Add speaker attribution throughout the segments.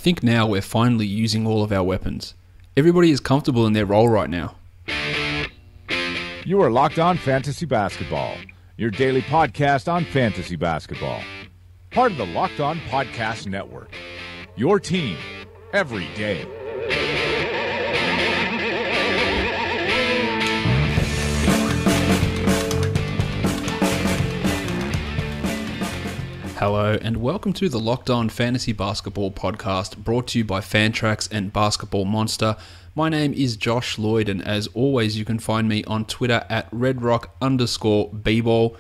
Speaker 1: think now we're finally using all of our weapons. Everybody is comfortable in their role right now.
Speaker 2: You are Locked On Fantasy Basketball, your daily podcast on fantasy basketball. Part of the Locked On Podcast Network, your team every day.
Speaker 1: Hello and welcome to the Locked On Fantasy Basketball podcast, brought to you by Fantrax and Basketball Monster. My name is Josh Lloyd, and as always you can find me on Twitter at redrock_bball.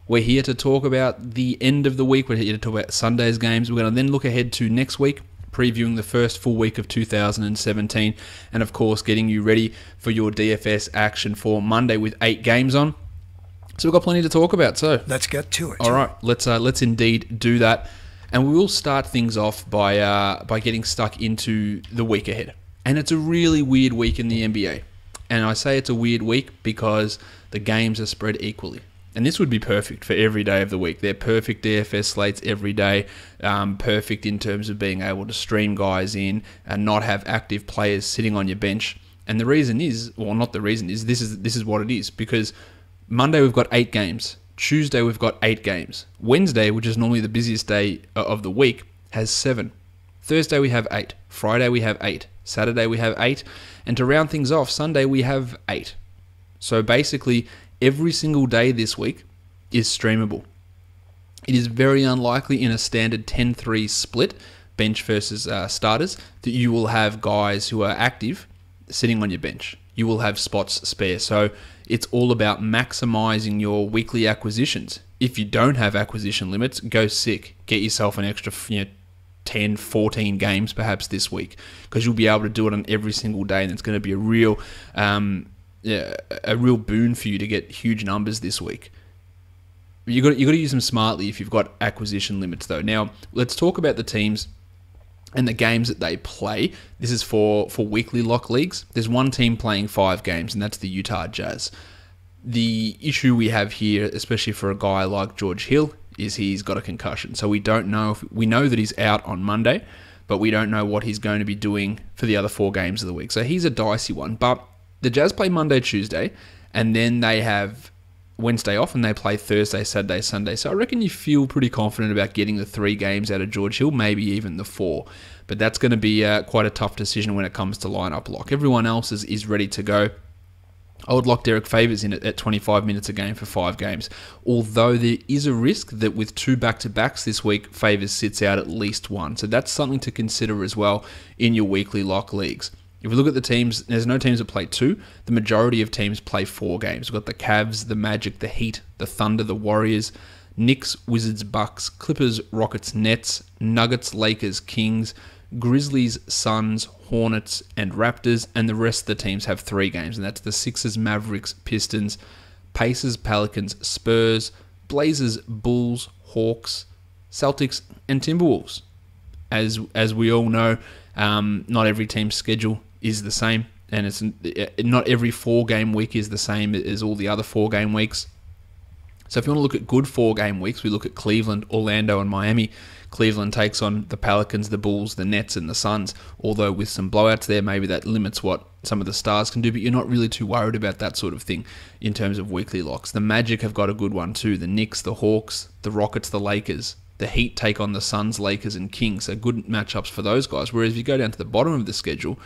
Speaker 1: We're here to talk about the end of the week. We're here to talk about Sunday's games. We're going to then look ahead to next week, previewing the first full week of 2017, and of course getting you ready for your DFS action for Monday with 8 games on. So we've got plenty to talk about. So
Speaker 3: let's get to it.
Speaker 1: All right, let's indeed do that, and we will start things off by getting stuck into the week ahead. And it's a really weird week in the NBA, and I say it's a weird week because the games are spread equally. And this would be perfect for every day of the week. They're perfect DFS slates every day, perfect in terms of being able to stream guys in and not have active players sitting on your bench. And the reason is, well, not the reason is, this is what it is, because Monday we've got 8 games. Tuesday we've got 8 games. Wednesday, which is normally the busiest day of the week, has 7. Thursday we have 8. Friday we have 8. Saturday we have 8. And to round things off, Sunday we have 8. So basically, every single day this week is streamable. It is very unlikely in a standard 10-3 split, bench versus starters, that you will have guys who are active sitting on your bench. You will have spots spare. So it's all about maximizing your weekly acquisitions. If you don't have acquisition limits, go sick. Get yourself an extra 10, 14 games perhaps this week, because you'll be able to do it on every single day, and it's going to be a real boon for you to get huge numbers this week. You got to use them smartly if you've got acquisition limits, though. Now, let's talk about the teams and the games that they play. This is for weekly lock leagues. There's one team playing 5 games, and that's the Utah Jazz. The issue we have here, especially for a guy like George Hill, is he's got a concussion. So we don't know we know that he's out on Monday, but we don't know what he's going to be doing for the other 4 games of the week. So he's a dicey one. But the Jazz play Monday, Tuesday, and then they have Wednesday off, and they play Thursday, Saturday, Sunday. So I reckon you feel pretty confident about getting the 3 games out of George Hill, maybe even the 4. But that's going to be quite a tough decision when it comes to lineup lock. Everyone else is ready to go. I would lock Derek Favors in at 25 minutes a game for 5 games. Although there is a risk that with 2 back-to-backs this week, Favors sits out at least 1. So that's something to consider as well in your weekly lock leagues. If we look at the teams, there's no teams that play 2. The majority of teams play 4 games. We've got the Cavs, the Magic, the Heat, the Thunder, the Warriors, Knicks, Wizards, Bucks, Clippers, Rockets, Nets, Nuggets, Lakers, Kings, Grizzlies, Suns, Hornets, and Raptors. And the rest of the teams have 3 games. And that's the Sixers, Mavericks, Pistons, Pacers, Pelicans, Spurs, Blazers, Bulls, Hawks, Celtics, and Timberwolves. As we all know, not every team's schedule is the same, and it's not every 4-game week is the same as all the other 4-game weeks. So if you want to look at good 4-game weeks, we look at Cleveland, Orlando, and Miami. Cleveland takes on the Pelicans, the Bulls, the Nets, and the Suns, although with some blowouts there, maybe that limits what some of the stars can do, but you're not really too worried about that sort of thing in terms of weekly locks. The Magic have got a good one too. The Knicks, the Hawks, the Rockets, the Lakers. The Heat take on the Suns, Lakers, and Kings. So good matchups for those guys. Whereas if you go down to the bottom of the schedule,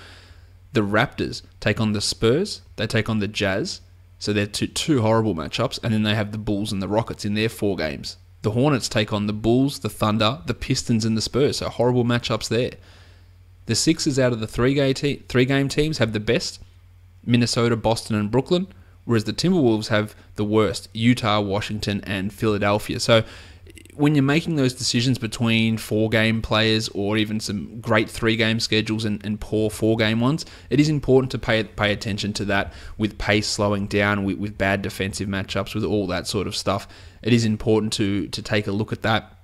Speaker 1: the Raptors take on the Spurs, they take on the Jazz. So they're two horrible matchups. And then they have the Bulls and the Rockets in their 4 games. The Hornets take on the Bulls, the Thunder, the Pistons, and the Spurs. So horrible matchups there. The Sixers out of the 3-game teams have the best, Minnesota, Boston, and Brooklyn. Whereas the Timberwolves have the worst, Utah, Washington, and Philadelphia. So when you're making those decisions between 4-game players or even some great 3-game schedules and poor 4-game ones, it is important to pay attention to that with pace slowing down, with bad defensive matchups, with all that sort of stuff. It is important to take a look at that.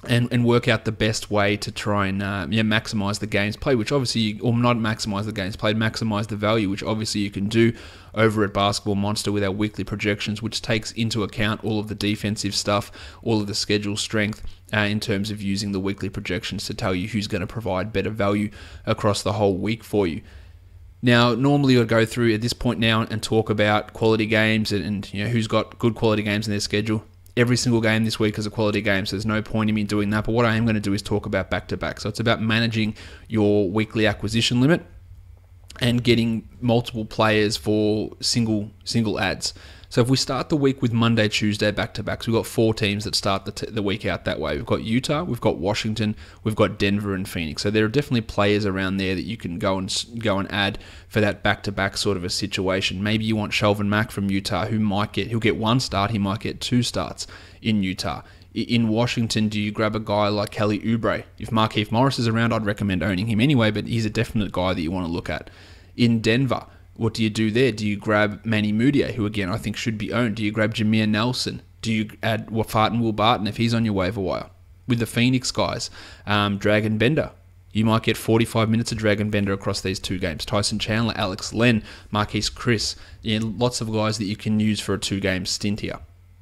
Speaker 1: and work out the best way to try and maximize the games played, which obviously, or not maximize the games played, maximize the value, which obviously you can do over at Basketball Monster with our weekly projections, which takes into account all of the defensive stuff, all of the schedule strength, in terms of using the weekly projections to tell you who's going to provide better value across the whole week for you. Now, normally I'd go through at this point now and talk about quality games and who's got good quality games in their schedule. Every single game this week is a quality game, so there's no point in me doing that. But what I am going to do is talk about back-to-back. So it's about managing your weekly acquisition limit and getting multiple players for single ads. So if we start the week with Monday, Tuesday back-to-backs, we've got 4 teams that start the week out that way. We've got Utah, we've got Washington, we've got Denver and Phoenix. So there are definitely players around there that you can go and add for that back-to-back sort of a situation. Maybe you want Shelvin Mack from Utah, he'll get 1 start, he might get 2 starts in Utah. In Washington, do you grab a guy like Kelly Oubre? If Markieff Morris is around, I'd recommend owning him anyway, but he's a definite guy that you want to look at. In Denver, what do you do there? Do you grab Manny Mudiay, who again I think should be owned? Do you grab Jameer Nelson? Do you add Wafat and Will Barton if he's on your waiver wire? With the Phoenix guys, Dragon Bender. You might get 45 minutes of Dragon Bender across these 2 games. Tyson Chandler, Alex Len, Marquise Chris. Lots of guys that you can use for a 2-game stint here.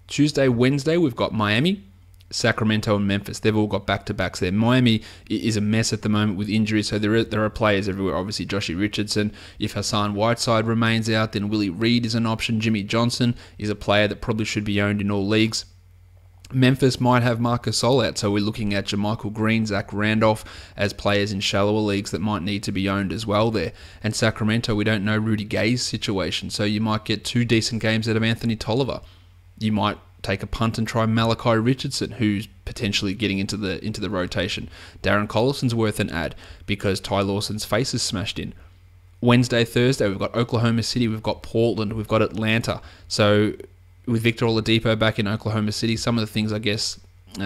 Speaker 1: Tuesday, Wednesday, we've got Miami, Sacramento and Memphis. They've all got back-to-backs there. Miami is a mess at the moment with injuries, so there are players everywhere. Obviously, Joshie Richardson. If Hassan Whiteside remains out, then Willie Reed is an option. Jimmy Johnson is a player that probably should be owned in all leagues. Memphis might have Marcus Sol out, so we're looking at JaMychal Green, Zach Randolph as players in shallower leagues that might need to be owned as well there. And Sacramento, we don't know Rudy Gay's situation, so you might get 2 decent games out of Anthony Tolliver. You might take a punt and try Malachi Richardson, who's potentially getting into the rotation. Darren Collison's worth an ad because Ty Lawson's face is smashed in. Wednesday, Thursday, we've got Oklahoma City, we've got Portland, we've got Atlanta. So with Victor Oladipo back in Oklahoma City, some of the things, I guess,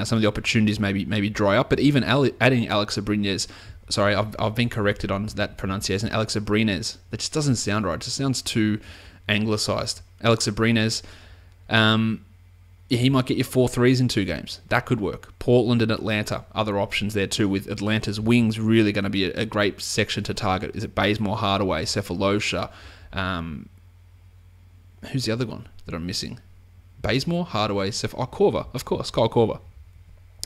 Speaker 1: some of the opportunities maybe dry up. But even adding Alex Abrines, sorry, I've been corrected on that pronunciation, Alex Abrines. That just doesn't sound right. It just sounds too anglicized. Alex Abrines, he might get you 4 threes in 2 games. That could work. Portland and Atlanta, other options there too, with Atlanta's wings really going to be a great section to target. Is it Bazemore, Hardaway, Cephalosha? Who's the other one that I'm missing? Bazemore, Hardaway, Korver, of course, Kyle Korver.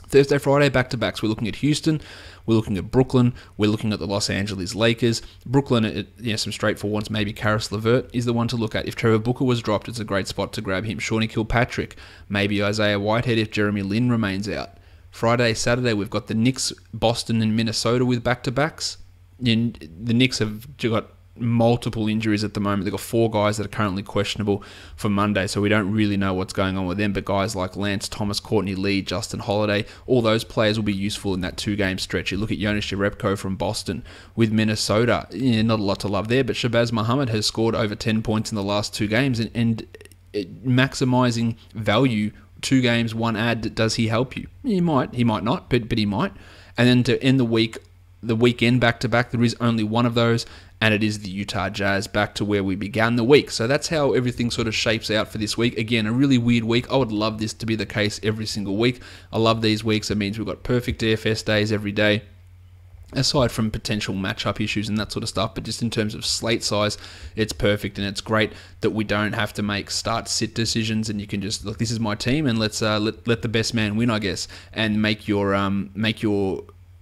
Speaker 1: Thursday, Friday, back-to-backs. We're looking at Houston, we're looking at Brooklyn, we're looking at the Los Angeles Lakers. Brooklyn, some straightforward ones. Maybe Karis LeVert is the one to look at. If Trevor Booker was dropped, it's a great spot to grab him. Shawnee Kilpatrick, maybe Isaiah Whitehead if Jeremy Lin remains out. Friday, Saturday, we've got the Knicks, Boston, and Minnesota with back-to-backs. And the Knicks have got multiple injuries at the moment. They've got 4 guys that are currently questionable for Monday, so we don't really know what's going on with them. But guys like Lance Thomas, Courtney Lee, Justin Holiday, all those players will be useful in that 2-game stretch. You look at Jonas Jerebko from Boston with Minnesota. Not a lot to love there, but Shabazz Muhammad has scored over 10 points in the last 2 games, and maximizing value, 2 games, 1 ad, does he help you? He might not, but he might. And then to end the week, the weekend back-to-back, there is only one of those, and it is the Utah Jazz, back to where we began the week. So that's how everything sort of shapes out for this week. Again, a really weird week. I would love this to be the case every single week. I love these weeks. It means we've got perfect DFS days every day, aside from potential matchup issues and that sort of stuff. But just in terms of slate size, it's perfect, and it's great that we don't have to make start-sit decisions, and you can just, look, this is my team, and let's let the best man win, I guess, and make your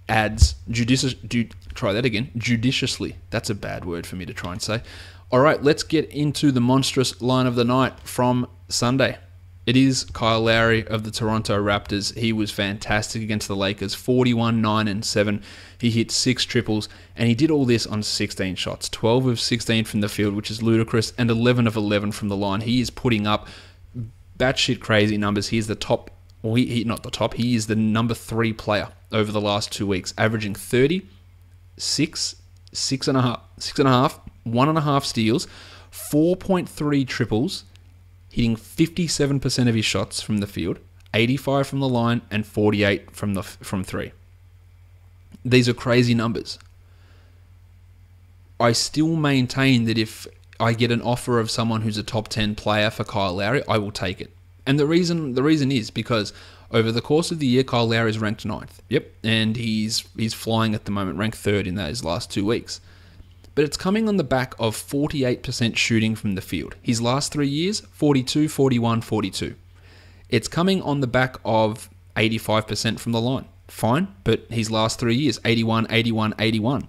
Speaker 1: ads judiciously. That's a bad word for me to try and say. All right, let's get into the monstrous line of the night from Sunday. It is Kyle Lowry of the Toronto Raptors. He was fantastic against the Lakers, 41, 9, and 7. He hit 6 triples, and he did all this on 16 shots, 12 of 16 from the field, which is ludicrous, and 11 of 11 from the line. He is putting up batshit crazy numbers. He is the top, well, not the top, he is the number 3 player over the last 2 weeks, averaging 30, 6, 6.5, 1.5 steals, 4.3 triples, hitting 57% of his shots from the field, 85 from the line, and 48 from 3. These are crazy numbers. I still maintain that if I get an offer of someone who's a top 10 player for Kyle Lowry, I will take it. And the reason is because over the course of the year, Kyle Lowry is ranked 9th. Yep, and he's flying at the moment, ranked 3rd in those last 2 weeks. But it's coming on the back of 48% shooting from the field. His last 3 years, 42, 41, 42. It's coming on the back of 85% from the line. Fine, but his last 3 years, 81, 81, 81.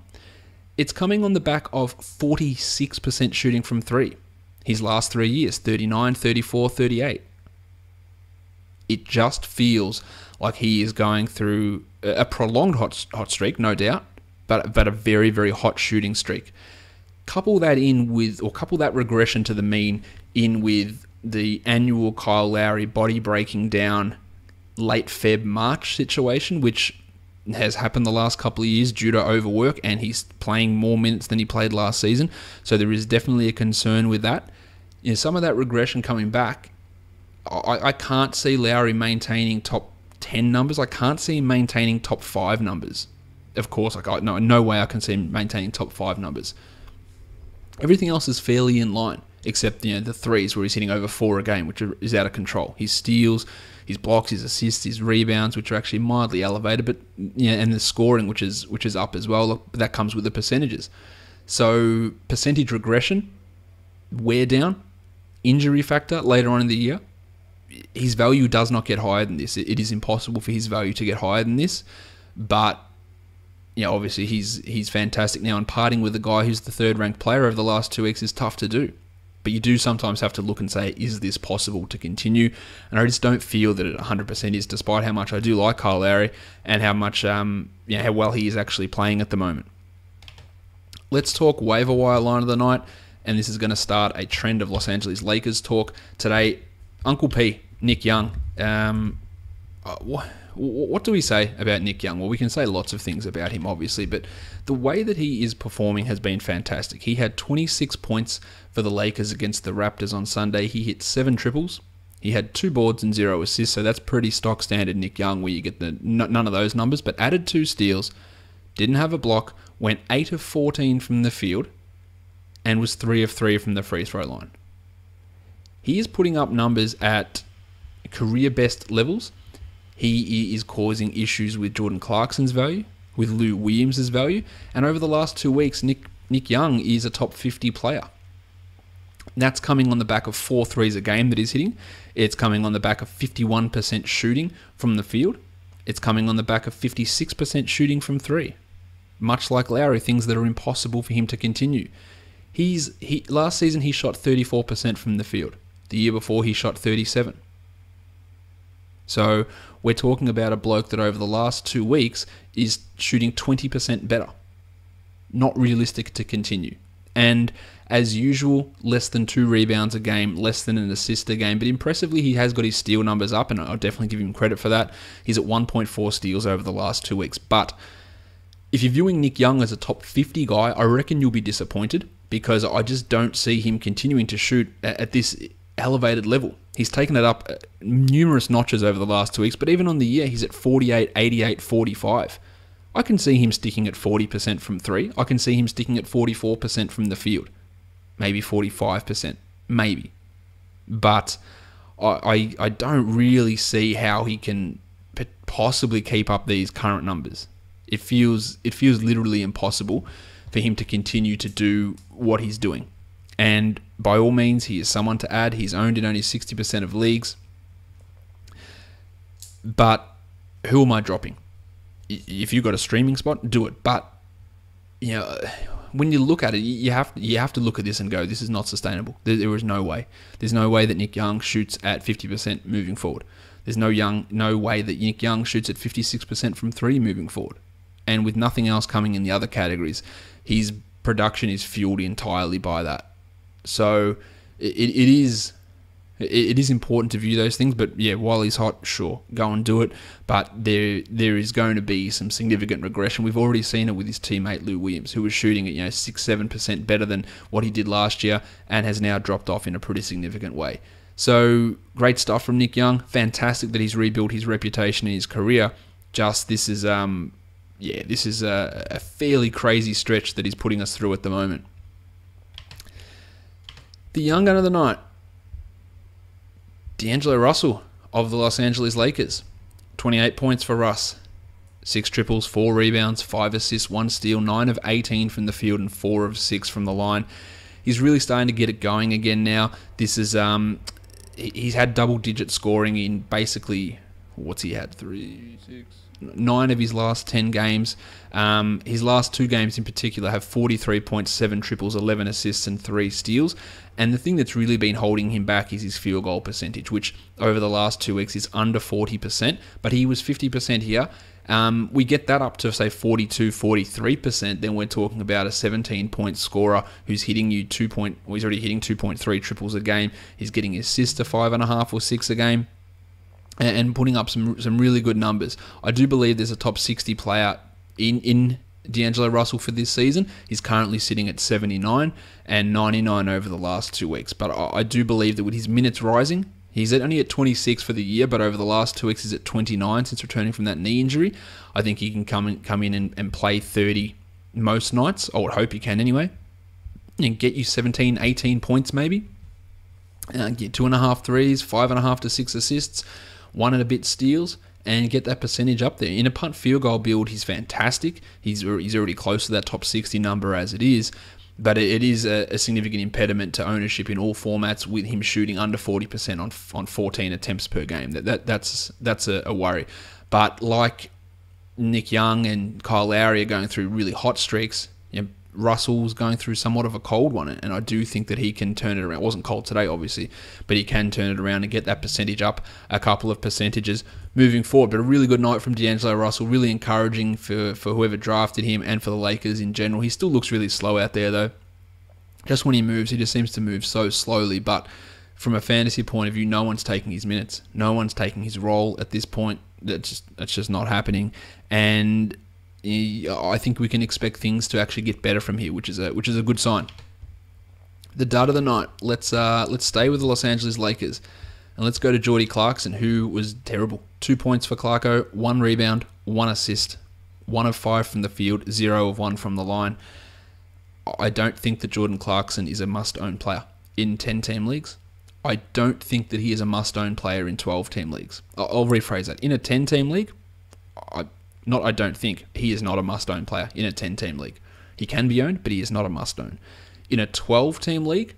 Speaker 1: It's coming on the back of 46% shooting from 3. His last 3 years, 39, 34, 38. It just feels like he is going through a prolonged hot streak, no doubt, but a very, very hot shooting streak. Couple that regression to the mean in with the annual Kyle Lowry body breaking down late Feb, March situation, which has happened the last couple of years due to overwork, and he's playing more minutes than he played last season. So there is definitely a concern with that. You know, some of that regression coming back, I can't see Lowry maintaining top 10 numbers. I can't see him maintaining top 5 numbers. Of course, no way I can see him maintaining top 5 numbers. Everything else is fairly in line, except the threes where he's hitting over 4 a game, which is out of control. His steals, his blocks, his assists, his rebounds, which are actually mildly elevated, but and the scoring, which is up as well. Look, that comes with the percentages. So percentage regression, wear down, injury factor later on in the year. His value does not get higher than this. It is impossible for his value to get higher than this, but obviously he's fantastic now, and parting with a guy who's the 3rd ranked player over the last 2 weeks is tough to do. But you do sometimes have to look and say, is this possible to continue? And I just don't feel that it 100% is, despite how much I do like Kyle Lowry and how much how well he is actually playing at the moment. Let's talk waiver wire line of the night, and this is going to start a trend of Los Angeles Lakers talk today. Uncle P, Nick Young. What do we say about Nick Young? Well, we can say lots of things about him, obviously, but the way that he is performing has been fantastic. He had 26 points for the Lakers against the Raptors on Sunday. He hit 7 triples. He had 2 boards and 0 assists, so that's pretty stock standard Nick Young, where you get none of those numbers, but added 2 steals, didn't have a block, went 8 of 14 from the field, and was 3 of 3 from the free throw line. He is putting up numbers at career best levels. He is causing issues with Jordan Clarkson's value, with Lou Williams' value, and over the last 2 weeks, Nick Young is a top 50 player. That's coming on the back of 4 threes a game that he's hitting. It's coming on the back of 51% shooting from the field. It's coming on the back of 56% shooting from 3. Much like Lowry, things that are impossible for him to continue. Last season he shot 34% from the field. The year before he shot 37%. So we're talking about a bloke that over the last 2 weeks is shooting 20% better. Not realistic to continue. And as usual, less than 2 rebounds a game, less than an assist a game. But impressively, he has got his steal numbers up, and I'll definitely give him credit for that. He's at 1.4 steals over the last 2 weeks. But if you're viewing Nick Young as a top 50 guy, I reckon you'll be disappointed, because I just don't see him continuing to shoot at this elevated level. He's taken it up numerous notches over the last 2 weeks, but even on the year, he's at 48, 88, 45. I can see him sticking at 40% from 3. I can see him sticking at 44% from the field. Maybe 45%. Maybe. But I don't really see how he can possibly keep up these current numbers. It feels literally impossible for him to continue to do what he's doing. And by all means, he is someone to add. He's owned in only 60% of leagues. But who am I dropping? If you've got a streaming spot, do it. But when you look at it, you have to look at this and go, this is not sustainable. There is no way. There's no way that Nick Young shoots at 50% moving forward. There's no way that Nick Young shoots at 56% from 3 moving forward. And with nothing else coming in the other categories, his production is fueled entirely by that. So it is important to view those things, but yeah, while he's hot, sure, go and do it. But there is going to be some significant regression. We've already seen it with his teammate Lou Williams, who was shooting at 6-7% better than what he did last year, and has now dropped off in a pretty significant way. So great stuff from Nick Young. Fantastic that he's rebuilt his reputation in his career. Just this is a fairly crazy stretch that he's putting us through at the moment. The young gun of the night, D'Angelo Russell of the Los Angeles Lakers. 28 points for Russ. 6 triples, 4 rebounds, 5 assists, 1 steal, 9 of 18 from the field and 4 of 6 from the line. He's really starting to get it going again now. This is he's had double-digit scoring in basically, what's he had? 9 of his last 10 games. His last 2 games in particular have 43.7 triples, 11 assists, and 3 steals. And the thing that's really been holding him back is his field goal percentage, which over the last 2 weeks is under 40%, but he was 50% here. We get that up to, say, 42, 43%, then we're talking about a 17-point scorer who's hitting you he's already hitting 2.3 triples a game. He's getting assists to 5.5 or 6 a game, and putting up some really good numbers. I do believe there's a top 60 player in D'Angelo Russell for this season. He's currently sitting at 79 and 99 over the last 2 weeks. But I do believe that with his minutes rising, he's only at 26 for the year, but over the last 2 weeks he's at 29 since returning from that knee injury. I think he can come in and play 30 most nights. I would hope he can anyway. And get you 17, 18 points maybe. Get 2.5 threes, 5.5 to 6 assists, 1 and a bit steals, and get that percentage up there. In a punt field goal build, he's fantastic. He's already close to that top 60 number as it is. But it is a significant impediment to ownership in all formats, with him shooting under 40% on 14 attempts per game. That's a worry. But like Nick Young and Kyle Lowry are going through really hot streaks, Russell's going through somewhat of a cold one, and I do think that he can turn it around. It wasn't cold today, obviously, but he can turn it around and get that percentage up a couple of percentages moving forward. But a really good night from D'Angelo Russell, really encouraging for whoever drafted him and for the Lakers in general. He still looks really slow out there, though. Just when he moves, he just seems to move so slowly, but from a fantasy point of view, no one's taking his minutes. No one's taking his role at this point. That's just not happening, and I think we can expect things to actually get better from here, which is a good sign. The dud of the night. Let's stay with the Los Angeles Lakers, and let's go to Jordy Clarkson, who was terrible. 2 points for Clarko, 1 rebound, 1 assist, 1 of 5 from the field, 0 of 1 from the line. I don't think that Jordan Clarkson is a must-own player in 10-team leagues. I don't think that he is a must-own player in 12-team leagues. I'll rephrase that. In a 10-team league, I don't think he is not a must-own player in a 10-team league. He can be owned, but he is not a must-own. In a 12-team league,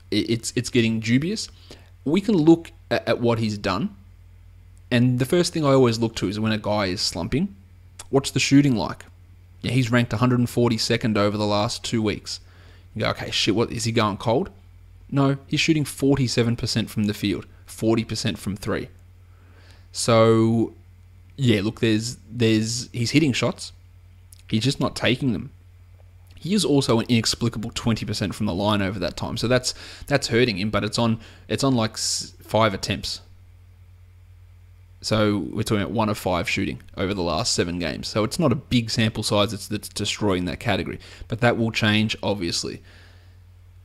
Speaker 1: it's getting dubious. We can look at what he's done, and the first thing I always look to is when a guy is slumping, what's the shooting like? Yeah, he's ranked 142nd over the last 2 weeks. You go, okay, shit, what is he going cold? No, he's shooting 47% from the field, 40% from 3. So yeah, look, he's hitting shots. He's just not taking them. He is also an inexplicable 20% from the line over that time. So that's hurting him, but it's on like 5 attempts. So we're talking about 1 of 5 shooting over the last 7 games. So it's not a big sample size that's destroying that category. But that will change, obviously.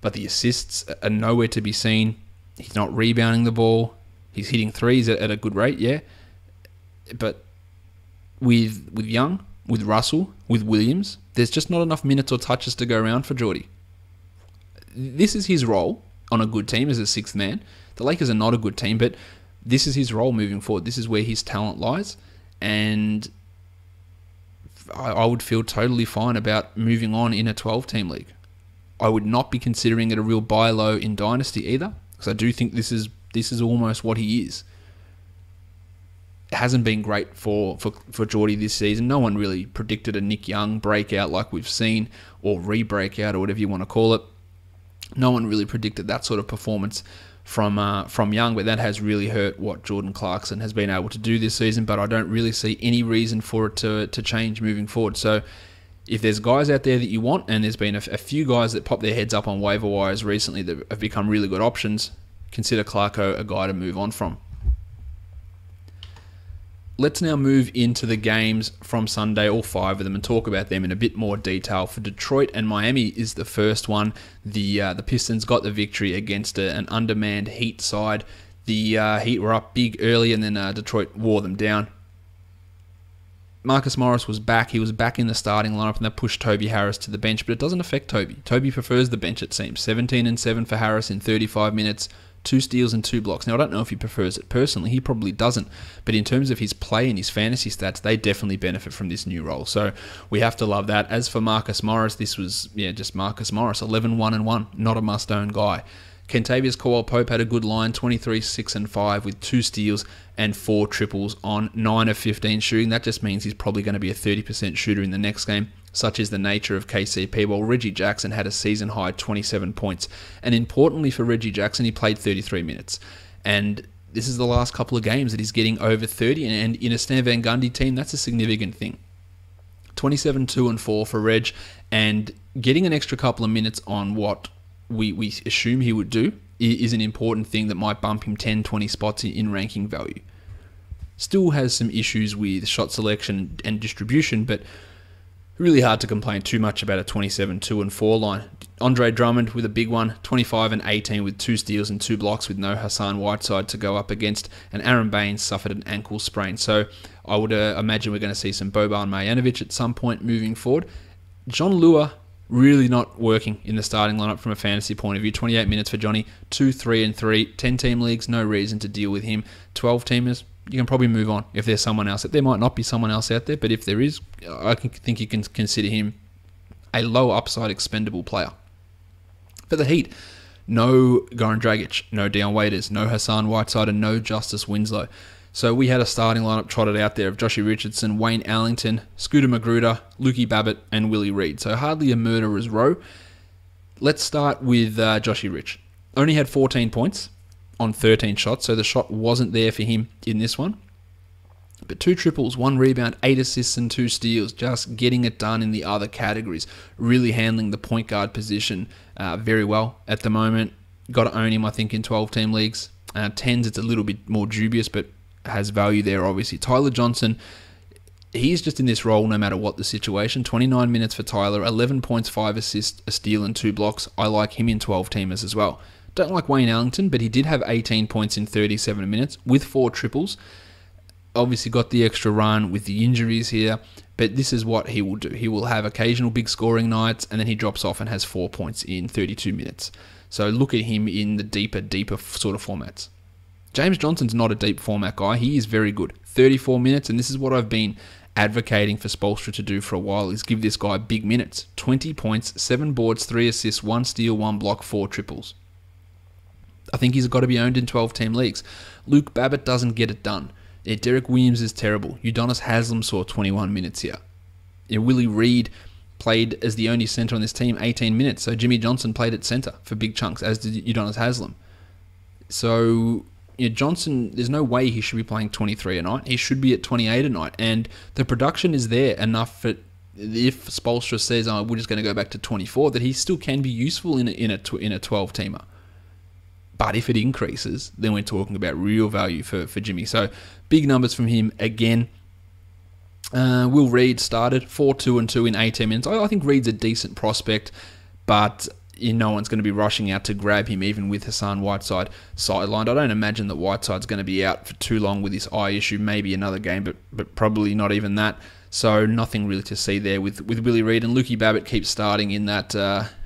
Speaker 1: But the assists are nowhere to be seen. He's not rebounding the ball. He's hitting threes at a good rate, yeah. But with Young, with Russell, with Williams, there's just not enough minutes or touches to go around for Jordy. This is his role on a good team as a 6th man. The Lakers are not a good team, but this is his role moving forward. This is where his talent lies, and I would feel totally fine about moving on in a 12-team league. I would not be considering it a real buy low in Dynasty either, because I do think this is almost what he is. It hasn't been great for Jordy this season. No one really predicted a Nick Young breakout like we've seen, or re-breakout, or whatever you want to call it. No one really predicted that sort of performance from Young, but that has really hurt what Jordan Clarkson has been able to do this season, but I don't really see any reason for it to change moving forward. So if there's guys out there that you want, and there's been a few guys that pop their heads up on waiver wires recently that have become really good options, consider Clarko a guy to move on from. Let's now move into the games from Sunday, all 5 of them, and talk about them in a bit more detail. For Detroit and Miami is the first one. The Pistons got the victory against an undermanned Heat side. The Heat were up big early, and then Detroit wore them down. Marcus Morris was back. He was back in the starting lineup, and that pushed Toby Harris to the bench, but it doesn't affect Toby. Toby prefers the bench, it seems. 17 and 7 for Harris in 35 minutes, 2 steals and 2 blocks. Now, I don't know if he prefers it personally. He probably doesn't. But in terms of his play and his fantasy stats, they definitely benefit from this new role. So we have to love that. As for Marcus Morris, this was, just Marcus Morris, 11-1-1, not a must-own guy. Kentavious Caldwell-Pope had a good line, 23-6-5 with 2 steals and 4 triples on 9 of 15 shooting. That just means he's probably going to be a 30% shooter in the next game, such is the nature of KCP, while Reggie Jackson had a season-high 27 points. And importantly for Reggie Jackson, he played 33 minutes. And this is the last couple of games that he's getting over 30, and in a Stan Van Gundy team, that's a significant thing. 27-2-4 for Reg, and getting an extra couple of minutes on what we assume he would do is an important thing that might bump him 10-20 spots in ranking value. Still has some issues with shot selection and distribution, but really hard to complain too much about a 27-2-4 line. Andre Drummond with a big one, 25-18 with 2 steals and 2 blocks with no Hassan Whiteside to go up against, and Aaron Baines suffered an ankle sprain. So I would imagine we're going to see some Boban Marjanovic at some point moving forward. John Lua, really not working in the starting lineup from a fantasy point of view. 28 minutes for Johnny, 2-3-3, 10-team leagues, no reason to deal with him. 12-teamers, you can probably move on if there's someone else. There might not be someone else out there, but if there is, I think you can consider him a low upside expendable player. For the Heat, no Goran Dragic, no Dion Waiters, no Hassan Whiteside, and no Justice Winslow. So we had a starting lineup trotted out there of Joshy Richardson, Wayne Ellington, Scooter Magruder, Lukey Babbitt, and Willie Reed. So hardly a murderer's row. Let's start with Joshy Rich. Only had 14 points on 13 shots, so the shot wasn't there for him in this one. But 2 triples, 1 rebound, 8 assists, and 2 steals, just getting it done in the other categories. Really handling the point guard position very well at the moment. Got to own him, I think, in 12-team leagues. 10s, it's a little bit more dubious, but has value there, obviously. Tyler Johnson, he's just in this role no matter what the situation. 29 minutes for Tyler, 11 points, 5 assists, a steal, and 2 blocks. I like him in 12-teamers as well. Don't like Wayne Ellington, but he did have 18 points in 37 minutes with 4 triples. Obviously got the extra run with the injuries here, but this is what he will do. He will have occasional big scoring nights, and then he drops off and has 4 points in 32 minutes. So look at him in the deeper sort of formats. James Johnson's not a deep format guy. He is very good. 34 minutes, and this is what I've been advocating for Spoelstra to do for a while, is give this guy big minutes. 20 points, 7 boards, 3 assists, 1 steal, 1 block, 4 triples. I think he's got to be owned in 12-team leagues. Luke Babbitt doesn't get it done. Derek Williams is terrible. Udonis Haslem saw 21 minutes here. Willie Reed played as the only center on this team 18 minutes, so Jimmy Johnson played at center for big chunks, as did Udonis Haslem. So Johnson, there's no way he should be playing 23 a night. He should be at 28 a night, and the production is there enough for, if Spoelstra says, we're just going to go back to 24, that he still can be useful in a 12-teamer. But if it increases, then we're talking about real value for Jimmy. So big numbers from him again. Will Reed started 4-2-2 in 18 minutes. I think Reed's a decent prospect, but no one's going to be rushing out to grab him, even with Hassan Whiteside sidelined. I don't imagine that Whiteside's going to be out for too long with this eye issue. Maybe another game, but probably not even that. So nothing really to see there with Willie Reed. And Lukey Babbitt keeps starting in that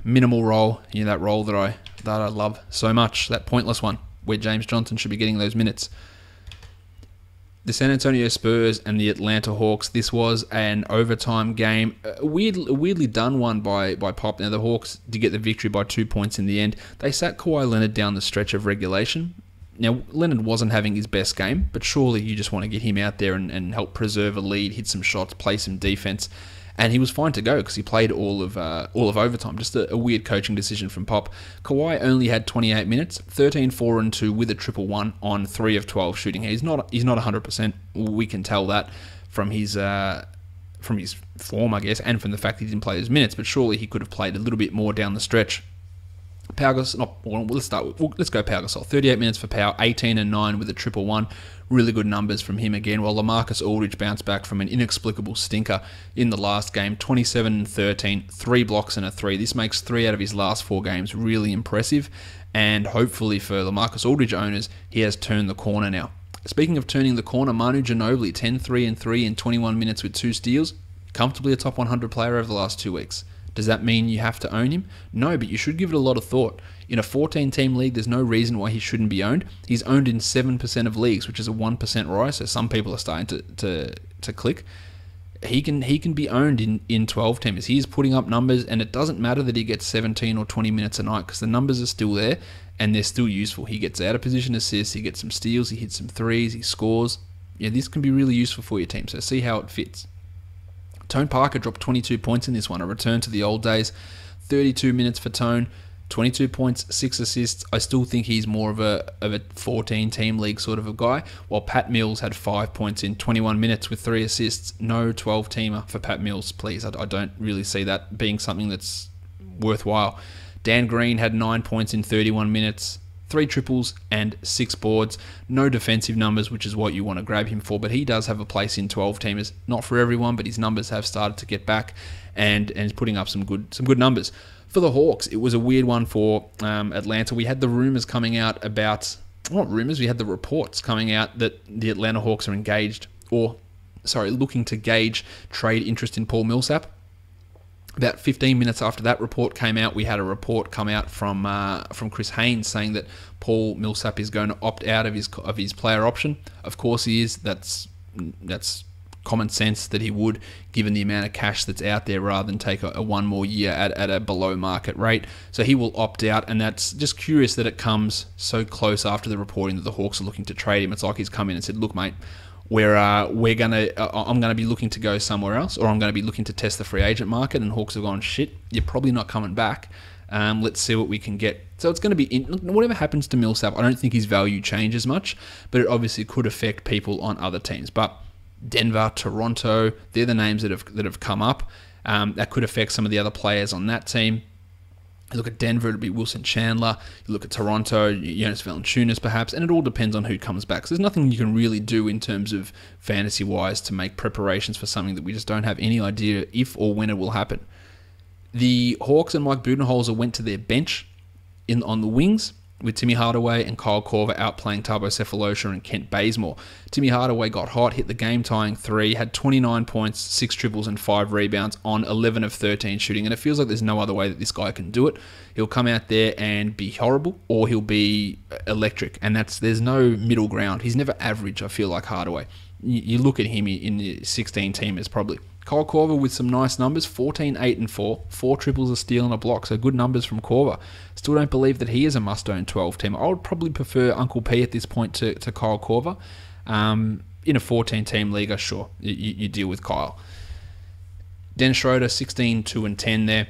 Speaker 1: minimal role, that role that I love so much, that pointless one, where James Johnson should be getting those minutes. The San Antonio Spurs and the Atlanta Hawks, this was an overtime game. A weirdly done one by Pop. Now, the Hawks did get the victory by 2 points in the end. They sat Kawhi Leonard down the stretch of regulation. Now, Leonard wasn't having his best game, but surely you just want to get him out there and help preserve a lead, hit some shots, play some defense. And he was fine to go because he played all of overtime. Just a weird coaching decision from Pop. Kawhi only had 28 minutes, 13-4-2 with a 1-1 on 3 of 12 shooting. He's not 100%. We can tell that from his form, I guess, and from the fact he didn't play his minutes. But surely he could have played a little bit more down the stretch. Let's go Pau Gasol. 38 minutes for Pau, 18-9 with a 1-1. Really good numbers from him again, while LaMarcus Aldridge bounced back from an inexplicable stinker in the last game. 27-13, 3 blocks and a 3. This makes 3 out of his last 4 games really impressive, and hopefully for LaMarcus Aldridge owners, he has turned the corner now. Speaking of turning the corner, Manu Ginobili, 10-3-3 in 21 minutes with 2 steals. Comfortably a top 100 player over the last 2 weeks. Does that mean you have to own him? No, but you should give it a lot of thought. In a 14-team league, there's no reason why he shouldn't be owned. He's owned in 7% of leagues, which is a 1% rise, so some people are starting to click. He can be owned in 12 teamers. He is putting up numbers, and it doesn't matter that he gets 17 or 20 minutes a night because the numbers are still there and they're still useful. He gets out of position assists, he gets some steals, he hits some threes, he scores. Yeah, this can be really useful for your team, so see how it fits. Tone Parker dropped 22 points in this one, a return to the old days. 32 minutes for Tone, 22 points, 6 assists. I still think he's more of a 14-team league sort of a guy, while Pat Mills had 5 points in 21 minutes with 3 assists. No 12-teamer for Pat Mills, please. I don't really see that being something that's worthwhile. Dan Green had 9 points in 31 minutes, 3 triples and 6 boards. No defensive numbers, which is what you want to grab him for, but he does have a place in 12-teamers. Not for everyone, but his numbers have started to get back and he's putting up some good numbers. For the Hawks, it was a weird one for Atlanta. We had the rumors coming out about, not rumors, we had the reports coming out that the Atlanta Hawks are looking to gauge trade interest in Paul Millsap. About 15 minutes after that report came out, we had a report come out from Chris Haynes saying that Paul Millsap is going to opt out of his player option. Of course he is. That's common sense that he would, given the amount of cash that's out there, rather than take a one more year at a below market rate. So he will opt out, and that's just curious that it comes so close after the reporting that the Hawks are looking to trade him. It's like he's come in and said, "Look, mate, I'm gonna be looking to go somewhere else, or I'm gonna be looking to test the free agent market." And Hawks have gone, "Shit, you're probably not coming back. Let's see what we can get." So it's going to be whatever happens to Millsap. I don't think his value changes much, but it obviously could affect people on other teams. But Denver, Toronto, they're the names that have come up. That could affect some of the other players on that team. You look at Denver, it'll be Wilson Chandler. You look at Toronto, Jonas Valanciunas perhaps, and it all depends on who comes back. So there's nothing you can really do in terms of fantasy-wise to make preparations for something that we just don't have any idea if or when it will happen. The Hawks and Mike Budenholzer went to their bench on the wings, with Timmy Hardaway and Kyle Korver outplaying Tabo Cephalosha and Kent Bazemore. Timmy Hardaway got hot, hit the game-tying 3, had 29 points, 6 triples and 5 rebounds on 11 of 13 shooting, and it feels like there's no other way that this guy can do it. He'll come out there and be horrible, or he'll be electric, and there's no middle ground. He's never average, I feel like, Hardaway. You look at him in the 16-teamers probably. Kyle Korver with some nice numbers, 14, 8, and 4. 4 triples, a steal, and a block, so good numbers from Korver. Still don't believe that he is a must-own 12-teamer. I would probably prefer Uncle P at this point to Kyle Korver. In a 14-team league, sure, you deal with Kyle. Dennis Schroeder, 16, 2, and 10 there.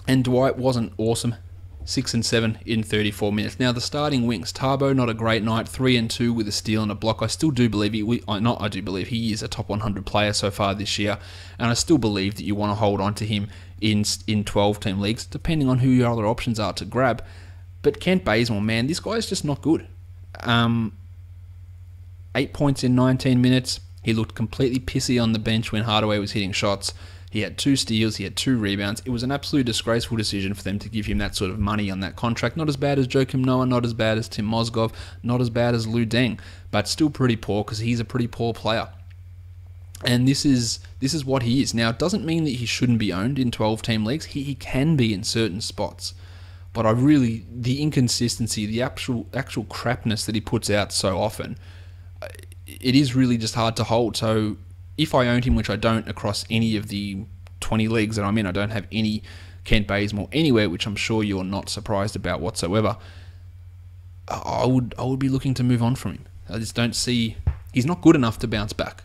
Speaker 1: And Dwight wasn't awesome. 6 and 7 in 34 minutes. Now, the starting wings. Tabo, not a great night. 3 and 2 with a steal and a block. I still do believe he is a top 100 player so far this year. And I still believe that you want to hold on to him in 12-team leagues, depending on who your other options are to grab. But Kent Bazemore, man, this guy is just not good. 8 points in 19 minutes. He looked completely pissy on the bench when Hardaway was hitting shots. He had 2 steals, he had 2 rebounds. It was an absolute disgraceful decision for them to give him that sort of money on that contract. Not as bad as Joakim Noah, not as bad as Tim Mozgov, not as bad as Lou Deng, but still pretty poor because he's a pretty poor player. And this is what he is. Now, it doesn't mean that he shouldn't be owned in 12-team leagues. He can be in certain spots. But the inconsistency, the actual crapness that he puts out so often, it is really just hard to hold. So if I owned him, which I don't across any of the 20 leagues that I'm in, I don't have any Kent Bazemore anywhere, which I'm sure you're not surprised about whatsoever, I would be looking to move on from him. I just don't see, he's not good enough to bounce back.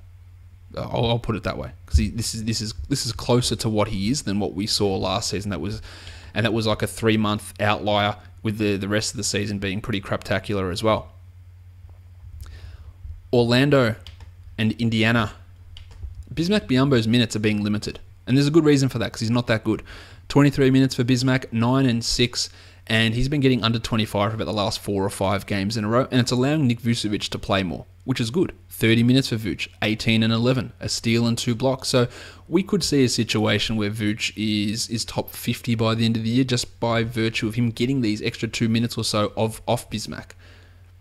Speaker 1: I'll put it that way, because this is closer to what he is than what we saw last season. That was like a 3-month outlier, with the rest of the season being pretty craptacular as well. Orlando and Indiana. Bismack Biyombo's minutes are being limited, and there's a good reason for that, because he's not that good. 23 minutes for Bismack, 9 and 6, and he's been getting under 25 for about the last 4 or 5 games in a row, and it's allowing Nick Vucevic to play more, which is good. 30 minutes for Vooch, 18 and 11, a steal and 2 blocks. So we could see a situation where Vooch is top 50 by the end of the year, just by virtue of him getting these extra 2 minutes or so off Bismack.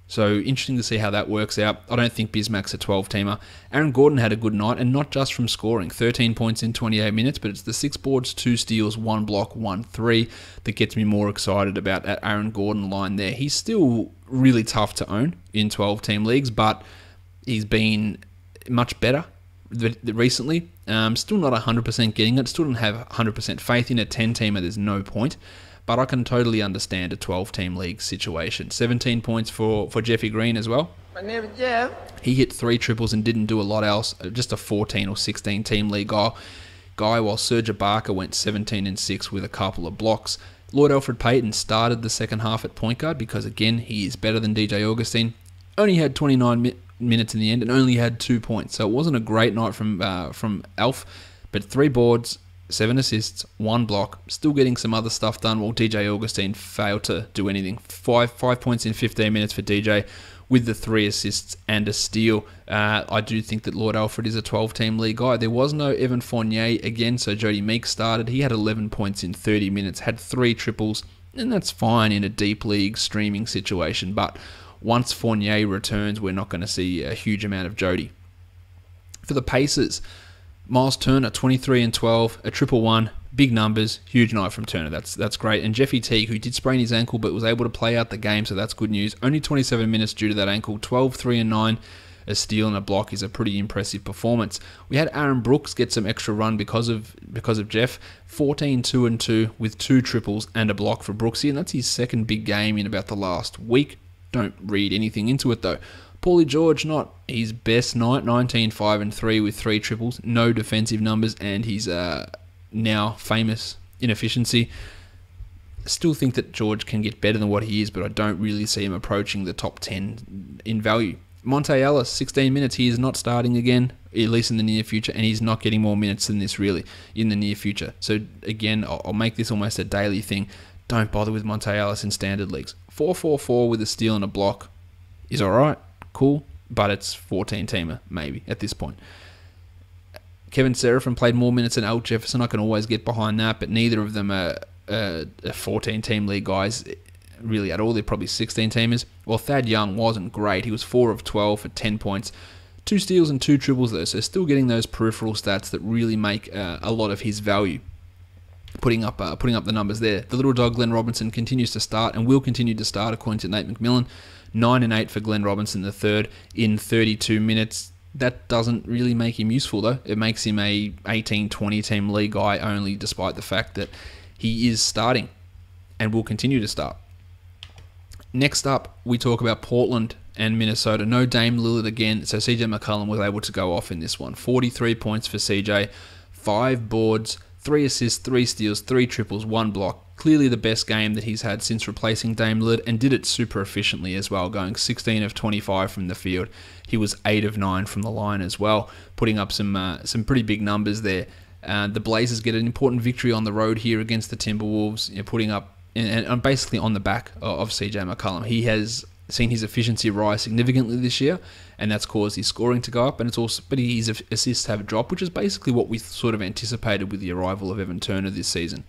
Speaker 1: So interesting to see how that works out. I don't think Bismack's a 12-teamer. Aaron Gordon had a good night, and not just from scoring. 13 points in 28 minutes, but it's the 6 boards, 2 steals, 1 block, 1 3 that gets me more excited about that Aaron Gordon line there. He's still really tough to own in 12-team leagues, but he's been much better recently. Still not 100% getting it. Still don't have 100% faith in a 10-teamer. There's no point. But I can totally understand a 12-team league situation. 17 points for Jeffy Green as well.
Speaker 3: My name is Jeff.
Speaker 1: He hit 3 triples and didn't do a lot else. Just a 14 or 16-team league guy, while Serge Ibaka went 17 and 6 with a couple of blocks. Lloyd Alfred Payton started the second half at point guard because, again, he is better than DJ Augustine. Only had 29 minutes in the end and only had 2 points. So it wasn't a great night from Alf, but 3 boards, 7 assists, 1 block, still getting some other stuff done while DJ Augustine failed to do anything. 5 points in 15 minutes for DJ with the 3 assists and a steal. I do think that Lord Alfred is a 12-team league guy. There was no Evan Fournier again, so Jody Meeks started. He had 11 points in 30 minutes, had 3 triples, and that's fine in a deep league streaming situation. But once Fournier returns, we're not going to see a huge amount of Jody. For the Pacers, Miles Turner, 23 and 12, a triple one, big numbers, huge night from Turner. That's great. And Jeffy Teague, who did sprain his ankle but was able to play out the game, so that's good news. Only 27 minutes due to that ankle, 12, 3 and 9, a steal and a block is a pretty impressive performance. We had Aaron Brooks get some extra run because of Jeff, 14, 2 and 2 with 2 triples and a block for Brooksy, and that's his second big game in about the last week. Don't read anything into it though. Paulie George, not his best night, 19, 5 and 3 with 3 triples, no defensive numbers, and he's now famous inefficiency. Still think that George can get better than what he is, but I don't really see him approaching the top 10 in value. Monte Ellis, 16 minutes. He is not starting again, at least in the near future, and he's not getting more minutes than this really in the near future. So again, I'll make this almost a daily thing. Don't bother with Monte Ellis in standard leagues. 4-4-4 with a steal and a block is all right, cool, but it's 14-teamer maybe at this point. Kevin Seraphin played more minutes than Al Jefferson. I can always get behind that, but neither of them are 14-team league guys really at all. They're probably 16-teamers. Well, Thad Young wasn't great. He was 4 of 12 for 10 points. 2 steals and 2 triples though, so still getting those peripheral stats that really make a lot of his value. Putting up the numbers there. The little dog Glenn Robinson continues to start and will continue to start according to Nate McMillan. 9 and 8 for Glenn Robinson the third in 32 minutes. That doesn't really make him useful though. It makes him a 18-20 team league guy only, despite the fact that he is starting and will continue to start. Next up, we talk about Portland and Minnesota. No Dame Lillard again, so CJ McCollum was able to go off in this one. 43 points for CJ, 5 boards, 3 assists, 3 steals, 3 triples, 1 block. Clearly the best game that he's had since replacing Dame Lillard, and did it super efficiently as well, going 16 of 25 from the field. He was 8 of 9 from the line as well, putting up some pretty big numbers there. The Blazers get an important victory on the road here against the Timberwolves, putting up and basically on the back of CJ McCollum. He has seen his efficiency rise significantly this year, and that's caused his scoring to go up, and it's also, but his assists have dropped, which is basically what we sort of anticipated with the arrival of Evan Turner this season.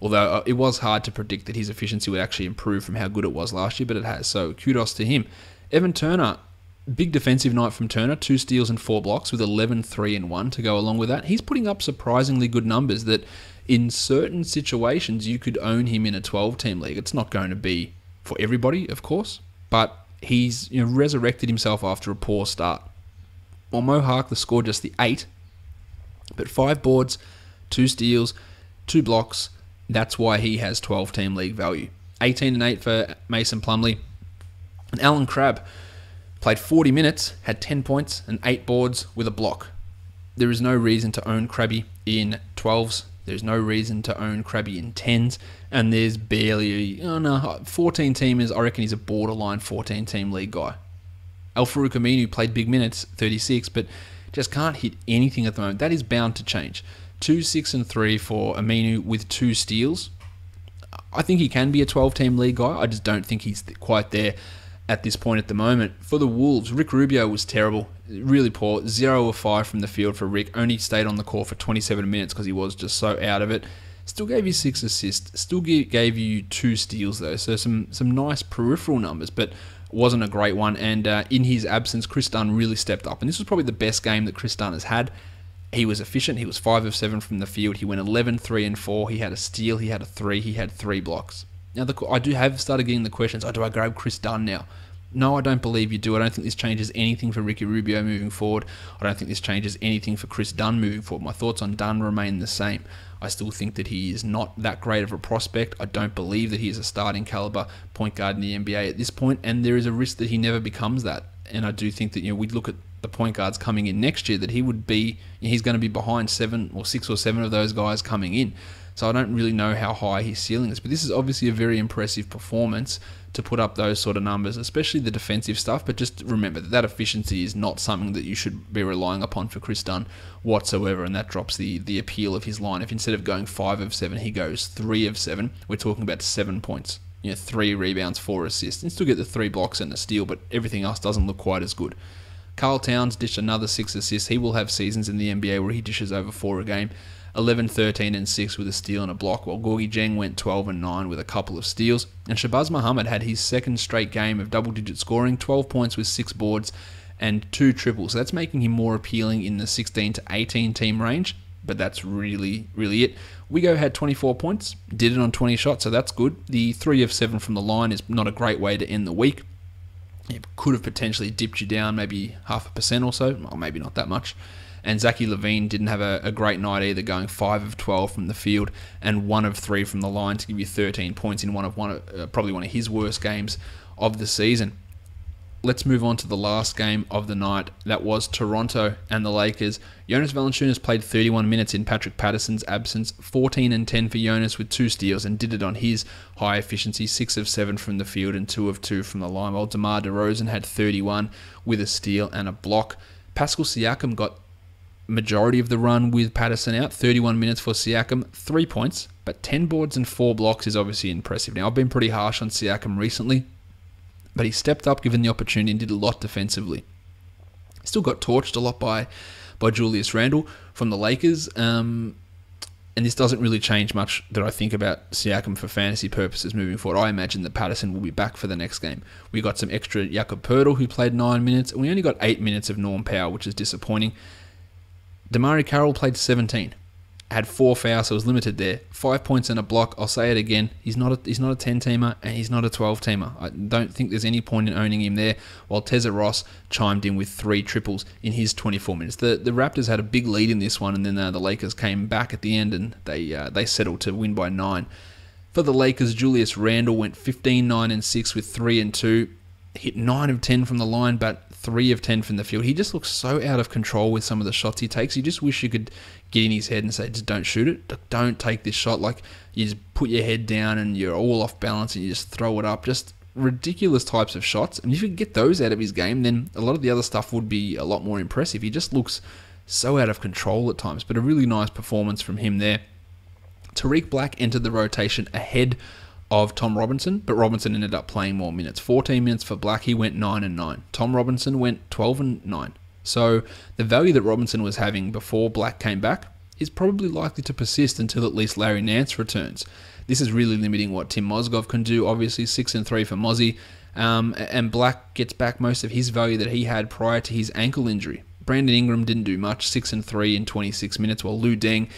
Speaker 1: Although it was hard to predict that his efficiency would actually improve from how good it was last year, but it has, so kudos to him. Evan Turner, big defensive night from Turner, 2 steals and 4 blocks with 11, 3 and 1 to go along with that. He's putting up surprisingly good numbers that in certain situations you could own him in a 12-team league. It's not going to be for everybody, of course, but he's resurrected himself after a poor start. While Mo Harkless scored just the 8, but 5 boards, 2 steals, 2 blocks. That's why he has 12-team league value. 18 and 8 for Mason Plumlee. And Alan Crabb played 40 minutes, had 10 points and 8 boards with a block. There is no reason to own Crabby in 12s. There's no reason to own Crabby in 10s. And there's barely 14-teamers. I reckon he's a borderline 14-team league guy. Al-Farouq Aminu played big minutes, 36, but just can't hit anything at the moment. That is bound to change. 2, 6 and 3 for Aminu with 2 steals. I think he can be a 12-team league guy. I just don't think he's quite there at this point at the moment. For the Wolves, Rick Rubio was terrible, really poor. 0 of 5 from the field for Rick. Only stayed on the court for 27 minutes because he was just so out of it. Still gave you 6 assists. Still gave you 2 steals though. So some nice peripheral numbers. But wasn't a great one. And in his absence, Chris Dunn really stepped up. And this was probably the best game that Chris Dunn has had. He was efficient. He was 5 of 7 from the field. He went 11, 3 and 4. He had a steal. He had a 3. He had 3 blocks. Now, I do have started getting the questions, do I grab Chris Dunn now? No, I don't believe you do. I don't think this changes anything for Ricky Rubio moving forward. I don't think this changes anything for Chris Dunn moving forward. My thoughts on Dunn remain the same. I still think that he is not that great of a prospect. I don't believe that he is a starting caliber point guard in the NBA at this point, and there is a risk that he never becomes that. And I do think that we'd look at the point guards coming in next year, that he's going to be behind 6 or 7 of those guys coming in. So I don't really know how high his ceiling is. But this is obviously a very impressive performance to put up those sort of numbers, especially the defensive stuff. But just remember that efficiency is not something that you should be relying upon for Chris Dunn whatsoever. And that drops the appeal of his line. If instead of going 5 of 7, he goes 3 of 7, we're talking about 7 points. 3 rebounds, 4 assists. And still get the 3 blocks and a steal, but everything else doesn't look quite as good. Karl Towns dished another 6 assists. He will have seasons in the NBA where he dishes over 4 a game. 11, 13, and 6 with a steal and a block, while Gorgie Dieng went 12 and 9 with a couple of steals. And Shabazz Muhammad had his second straight game of double-digit scoring, 12 points with 6 boards and 2 triples. So that's making him more appealing in the 16 to 18 team range, but that's really, really it. Wigo had 24 points, did it on 20 shots, so that's good. The 3 of 7 from the line is not a great way to end the week. It could have potentially dipped you down maybe 0.5% or so, or maybe not that much. And Zachary Levine didn't have a great night either, going 5 of 12 from the field and 1 of 3 from the line to give you 13 points in probably one of his worst games of the season. Let's move on to the last game of the night. That was Toronto and the Lakers. Jonas Valanciunas played 31 minutes in Patrick Patterson's absence, 14 and 10 for Jonas with 2 steals, and did it on his high efficiency, 6 of 7 from the field and 2 of 2 from the line, while DeMar DeRozan had 31 with a steal and a block. Pascal Siakam got majority of the run with Patterson out, 31 minutes for Siakam, 3 points, but 10 boards and 4 blocks is obviously impressive. Now, I've been pretty harsh on Siakam recently, but he stepped up given the opportunity and did a lot defensively. Still got torched a lot by Julius Randle from the Lakers, and this doesn't really change much that I think about Siakam for fantasy purposes moving forward. I imagine that Patterson will be back for the next game. We got some extra Jakob Poeltl, who played 9 minutes, and we only got 8 minutes of Norm Powell, which is disappointing. Damari Carroll played 17, had 4 fouls, so was limited there. 5 points and a block. I'll say it again. He's not a 10-teamer and he's not a 12-teamer. I don't think there's any point in owning him there, while Teza Ross chimed in with 3 triples in his 24 minutes. The Raptors had a big lead in this one, and then the Lakers came back at the end and they settled to win by 9. For the Lakers, Julius Randle went 15, 9, and 6 with 3 and 2. Hit 9 of 10 from the line, but 3 of 10 from the field. He just looks so out of control with some of the shots he takes. You just wish you could get in his head and say, just don't shoot it. Don't take this shot. Like, you just put your head down and you're all off balance and you just throw it up. Just ridiculous types of shots. And if you could get those out of his game, then a lot of the other stuff would be a lot more impressive. He just looks so out of control at times, but a really nice performance from him there. Tariq Black entered the rotation ahead of Tom Robinson, but Robinson ended up playing more minutes. 14 minutes for Black, he went 9 and 9. Tom Robinson went 12 and 9. So the value that Robinson was having before Black came back is probably likely to persist until at least Larry Nance returns. This is really limiting what Tim Mozgov can do. Obviously 6 and 3 for Mozzie, and Black gets back most of his value that he had prior to his ankle injury. Brandon Ingram didn't do much, 6 and 3 in 26 minutes, while Lou Deng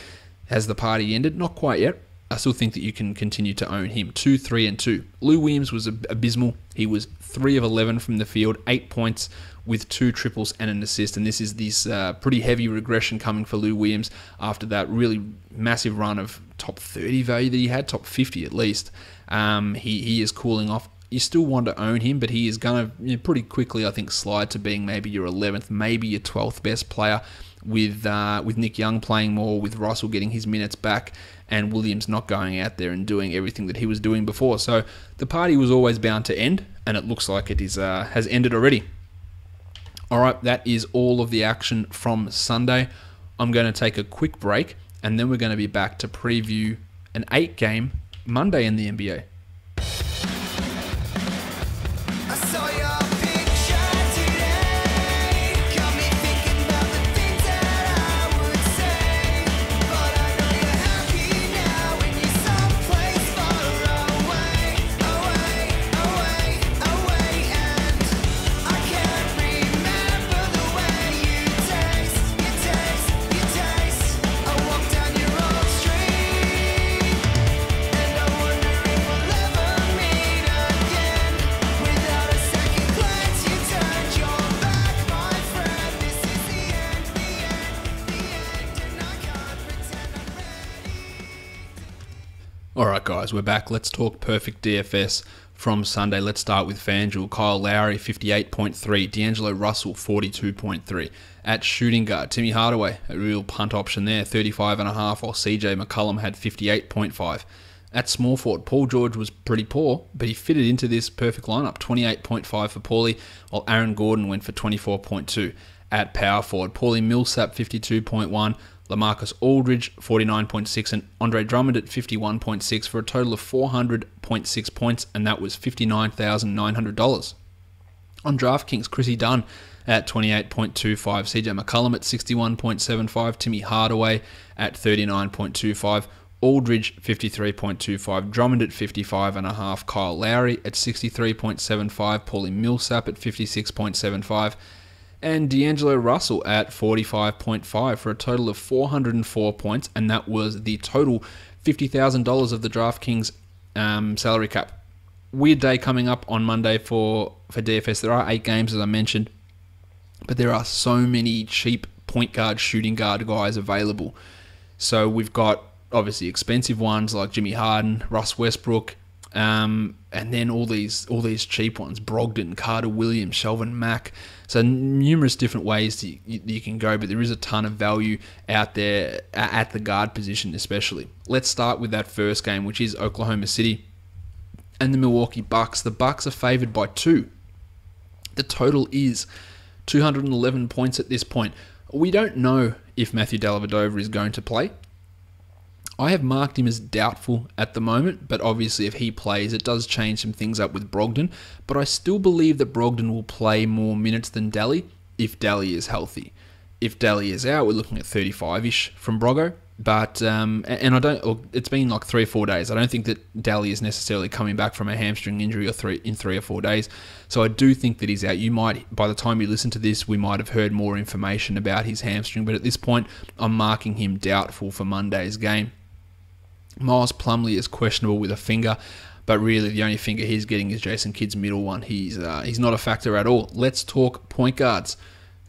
Speaker 1: has the party ended. Not quite yet. I still think that you can continue to own him. 2, 3, and 2. Lou Williams was abysmal. He was 3 of 11 from the field, 8 points with 2 triples and an assist. And this is this pretty heavy regression coming for Lou Williams after that really massive run of top 30 value that he had, top 50 at least. He is cooling off. You still want to own him, but he is going to pretty quickly, I think, slide to being maybe your 11th, maybe your 12th best player, with Nick Young playing more, with Russell getting his minutes back, and Williams not going out there and doing everything that he was doing before. So the party was always bound to end, and it looks like it has ended already. All right, that is all of the action from Sunday. I'm going to take a quick break, and then we're going to be back to preview an 8-game Monday in the NBA. Alright guys, we're back. Let's talk perfect DFS from Sunday. Let's start with FanDuel. Kyle Lowry, 58.3. D'Angelo Russell, 42.3. At shooting guard, Timmy Hardaway, a real punt option there, 35.5, while CJ McCollum had 58.5. At small forward, Paul George was pretty poor, but he fitted into this perfect lineup, 28.5 for Paulie, while Aaron Gordon went for 24.2. At power forward, Paulie Millsap, 52.1. LaMarcus Aldridge, 49.6, and Andre Drummond at 51.6 for a total of 400.6 points, and that was $59,900. On DraftKings, Chrissy Dunn at 28.25, CJ McCollum at 61.75, Timmy Hardaway at 39.25, Aldridge 53.25, Drummond at 55.5, Kyle Lowry at 63.75, Paulie Millsap at 56.75, and D'Angelo Russell at 45.5 for a total of 404 points, and that was the total $50,000 of the DraftKings salary cap. Weird day coming up on Monday for DFS. There are 8 games, as I mentioned, but there are so many cheap point guard, shooting guard guys available. So we've got obviously expensive ones like Jimmy Harden, Russ Westbrook, and then all these cheap ones, Brogdon, Carter Williams, Shelvin Mack. So numerous different ways you can go, but there is a ton of value out there at the guard position especially. Let's start with that first game, which is Oklahoma City and the Milwaukee Bucks. The Bucks are favored by 2. The total is 211 points at this point. We don't know if Matthew Dellavedova is going to play. I have marked him as doubtful at the moment, but obviously if he plays, it does change some things up with Brogdon. But I still believe that Brogdon will play more minutes than Daly if Daly is healthy. If Daly is out, we're looking at 35-ish from Brogo. But it's been like 3 or 4 days. I don't think that Daly is necessarily coming back from a hamstring injury in 3 or 4 days. So I do think that he's out. By the time you listen to this, we might have heard more information about his hamstring. But at this point, I'm marking him doubtful for Monday's game. Miles Plumlee is questionable with a finger, but really the only finger he's getting is Jason Kidd's middle one. He's not a factor at all. Let's talk point guards.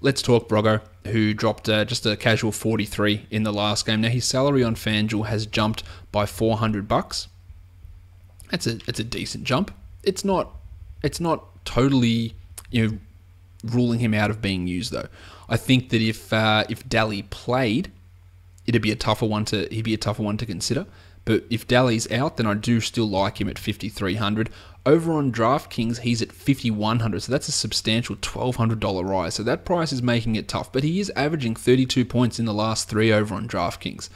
Speaker 1: Let's talk Brogo, who dropped just a casual 43 in the last game. Now his salary on FanDuel has jumped by $400. It's a decent jump. It's not totally ruling him out of being used though. I think that if Daly played, he'd be a tougher one to consider. But if Daly's out, then I do still like him at 5,300. Over on DraftKings, he's at 5,100, so that's a substantial $1,200 rise. So that price is making it tough, but he is averaging 32 points in the last 3 over on DraftKings.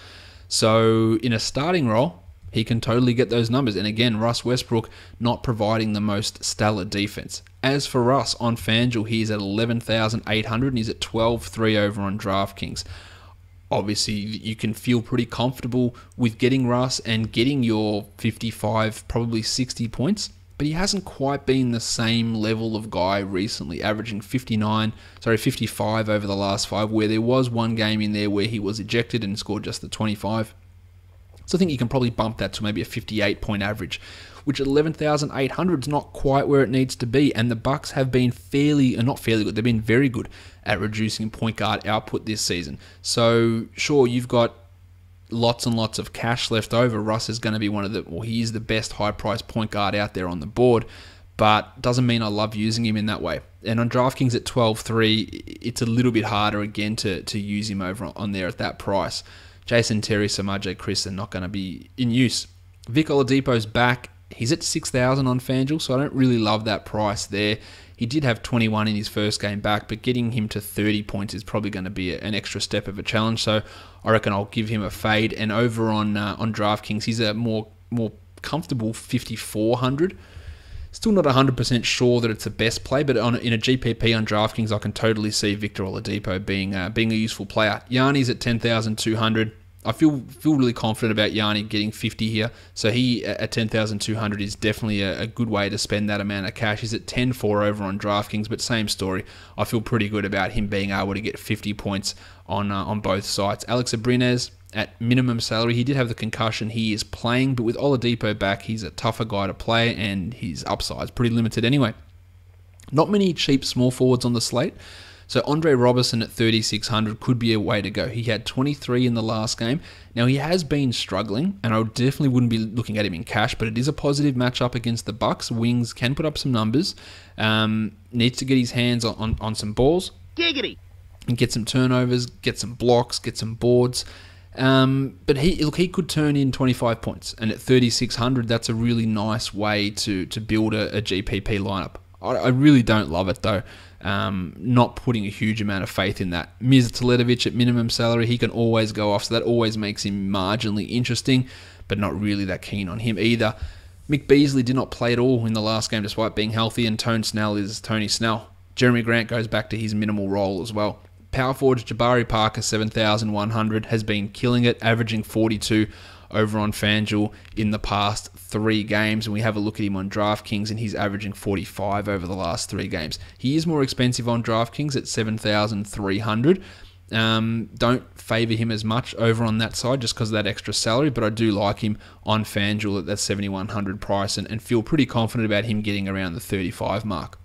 Speaker 1: So in a starting role, he can totally get those numbers. And again, Russ Westbrook not providing the most stellar defense. As for Russ on FanDuel, he's at 11,800 and he's at 12.3 over on DraftKings. Obviously, you can feel pretty comfortable with getting Russ and getting your 55, probably 60 points, but he hasn't quite been the same level of guy recently, averaging 55 over the last 5, where there was one game in there where he was ejected and scored just the 25. So I think you can probably bump that to maybe a 58-point average, which 11,800 is not quite where it needs to be. And the Bucks have been not fairly good. They've been very good at reducing point guard output this season. So sure, you've got lots and lots of cash left over. Russ is going to be he is the best high-priced point guard out there on the board, but doesn't mean I love using him in that way. And on DraftKings at 12.3, it's a little bit harder again to use him over on there at that price. Jason Terry, Samaje Chris are not going to be in use. Vic Oladipo's back. He's at 6,000 on FanDuel, so I don't really love that price there. He did have 21 in his first game back, but getting him to 30 points is probably going to be an extra step of a challenge, so I reckon I'll give him a fade. And over on DraftKings, he's a more comfortable 5,400. Still not 100% sure that it's the best play, but in a GPP on DraftKings, I can totally see Victor Oladipo being a useful player. Yanni's at 10,200. I feel really confident about Yanni getting 50 here. So he at 10,200 is definitely a good way to spend that amount of cash. He's at 10.4 over on DraftKings, but same story. I feel pretty good about him being able to get 50 points on both sites. Alex Abrines at minimum salary. He did have the concussion. He is playing, but with Oladipo back, he's a tougher guy to play, and his upside is pretty limited anyway. Not many cheap small forwards on the slate. So Andre Robertson at 3,600 could be a way to go. He had 23 in the last game. Now, he has been struggling, and I definitely wouldn't be looking at him in cash, but it is a positive matchup against the Bucks. Wings can put up some numbers. Needs to get his hands on some balls.
Speaker 3: Giggity!
Speaker 1: And get some turnovers, get some blocks, get some boards. But he could turn in 25 points. And at 3,600, that's a really nice way to build a GPP lineup. I really don't love it, though. Not putting a huge amount of faith in that. Mirza Teletovic at minimum salary, he can always go off, so that always makes him marginally interesting, but not really that keen on him either. Mick Beasley did not play at all in the last game despite being healthy, and Tony Snell is Tony Snell. Jeremy Grant goes back to his minimal role as well. Power forward Jabari Parker, 7,100, has been killing it, averaging 42 over on FanDuel in the past 3 games. And we have a look at him on DraftKings, and he's averaging 45 over the last 3 games. He is more expensive on DraftKings at 7,300. Don't favour him as much over on that side just because of that extra salary, but I do like him on FanDuel at that 7,100 price and feel pretty confident about him getting around the 35 mark.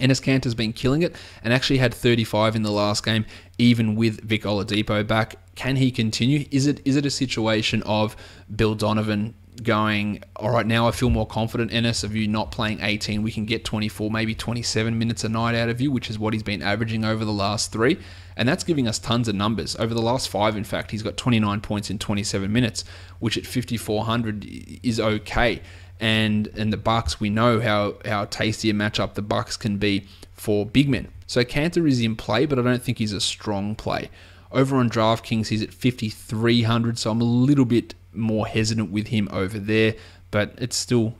Speaker 1: Enes Kanter's been killing it and actually had 35 in the last game, even with Vic Oladipo back. Can he continue? Is it a situation of Bill Donovan going, all right, now I feel more confident, Enes, of you not playing 18. We can get 24, maybe 27 minutes a night out of you, which is what he's been averaging over the last 3. And that's giving us tons of numbers. Over the last 5, in fact, he's got 29 points in 27 minutes, which at 5,400 is okay. And the Bucks, we know how tasty a matchup the Bucks can be for big men. So Kanter is in play, but I don't think he's a strong play. Over on DraftKings, he's at 5,300, so I'm a little bit more hesitant with him over there, but there's still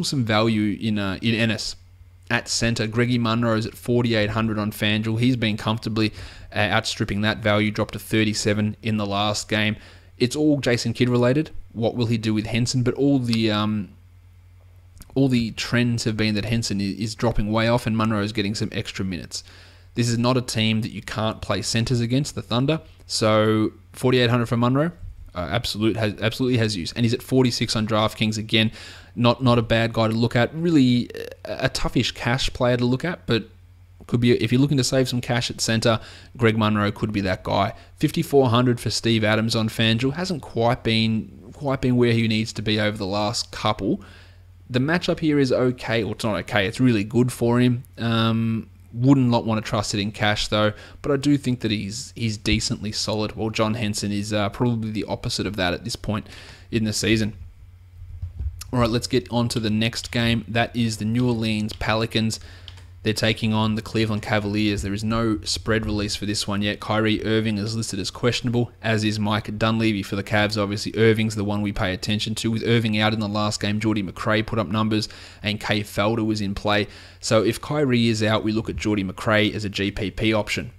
Speaker 1: some value in Enes. At center, Greggy Munro's at 4,800 on FanDuel. He's been comfortably outstripping that value, dropped to 37 in the last game. It's all Jason Kidd related. What will he do with Henson? But all the trends have been that Henson is dropping way off and Munro is getting some extra minutes. This is not a team that you can't play centers against, the Thunder. So 4,800 for Munro, absolutely has use. And he's at 46 on DraftKings. Again, not a bad guy to look at. Really a toughish cash player to look at, but could be, if you're looking to save some cash at center, Greg Munro could be that guy. 5,400 for Steve Adams on FanDuel. Hasn't quite been where he needs to be over the last couple. The matchup here is okay, or it's not okay, it's really good for him. Wouldn't want to trust it in cash though, but I do think that he's decently solid. Well, John Henson is probably the opposite of that at this point in the season. All right, let's get on to the next game. That is the New Orleans Pelicans. They're taking on the Cleveland Cavaliers. There is no spread release for this one yet. Kyrie Irving is listed as questionable, as is Mike Dunleavy for the Cavs. Obviously, Irving's the one we pay attention to. With Irving out in the last game, Jordy McRae put up numbers, and Kay Felder was in play. So if Kyrie is out, we look at Jordy McRae as a GPP option.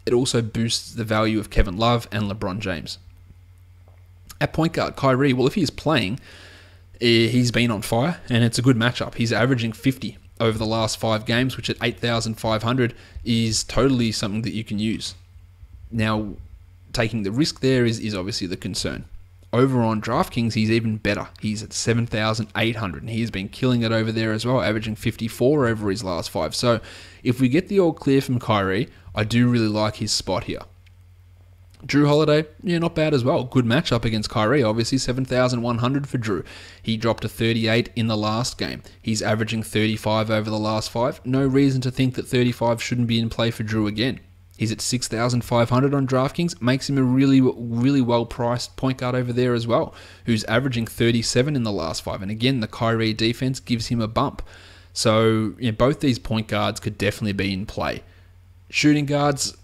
Speaker 1: It also boosts the value of Kevin Love and LeBron James. At point guard, Kyrie, well, if he's playing, he's been on fire, and it's a good matchup. He's averaging 50 over the last 5 games, which at 8,500 is totally something that you can use. Now, taking the risk there is obviously the concern. Over on DraftKings, he's even better. He's at 7,800, and he has been killing it over there as well, averaging 54 over his last 5. So, if we get the all clear from Kyrie, I do really like his spot here. Drew Holiday, yeah, not bad as well. Good matchup against Kyrie, obviously, 7,100 for Drew. He dropped to 38 in the last game. He's averaging 35 over the last 5. No reason to think that 35 shouldn't be in play for Drew again. He's at 6,500 on DraftKings. Makes him a really, really well-priced point guard over there as well, who's averaging 37 in the last 5. And again, the Kyrie defense gives him a bump. So, yeah, both these point guards could definitely be in play. Shooting guards,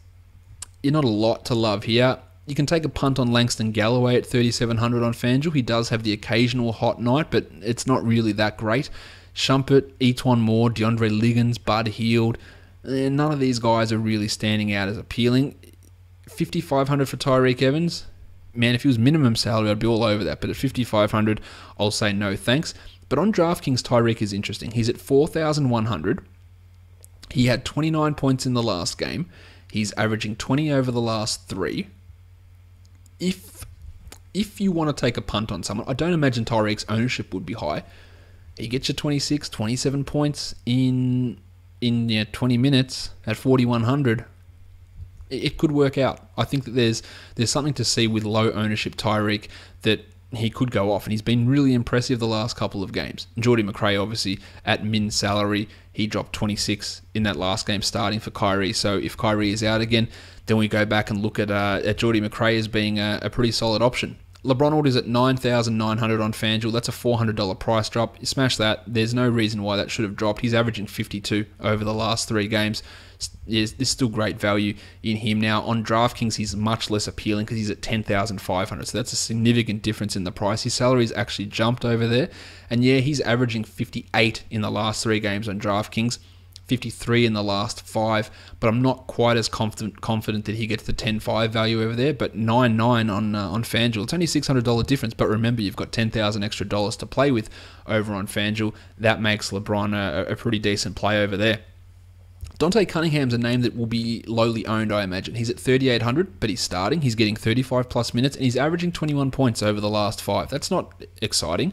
Speaker 1: you're not a lot to love here. You can take a punt on Langston Galloway at 3,700 on FanDuel. He does have the occasional hot night, but it's not really that great. Shumpert, Etuan Moore, DeAndre Liggins, Bud Hield, none of these guys are really standing out as appealing. 5,500 for Tyreek Evans. Man, if he was minimum salary, I'd be all over that. But at 5,500, I'll say no thanks. But on DraftKings, Tyreek is interesting. He's at 4,100. He had 29 points in the last game. He's averaging 20 over the last 3. If you want to take a punt on someone, I don't imagine Tyreek's ownership would be high. He gets you 26, 27 points in in 20 minutes at 4,100, it could work out. I think that there's something to see with low ownership Tyreek that he could go off, and he's been really impressive the last couple of games. Jordy McRae, obviously, at min salary, he dropped 26 in that last game starting for Kyrie. So if Kyrie is out again, then we go back and look at Jordy McRae as being a pretty solid option. LeBron is at $9,900 on FanDuel. That's a $400 price drop. You smash that. There's no reason why that should have dropped. He's averaging 52 over the last 3 games. There's still great value in him. Now, on DraftKings, he's much less appealing because he's at $10,500. So that's a significant difference in the price. His salary's actually jumped over there. And yeah, he's averaging 58 in the last 3 games on DraftKings. 53 in the last 5, but I'm not quite as confident that he gets the 10.5 value over there. But 9.9 on FanDuel, it's only $600 difference. But remember, you've got $10,000 extra dollars to play with over on FanDuel. That makes LeBron a pretty decent play over there. Dante Cunningham's a name that will be lowly owned, I imagine. He's at $3,800, but he's starting. He's getting 35 plus minutes, and he's averaging 21 points over the last 5. That's not exciting,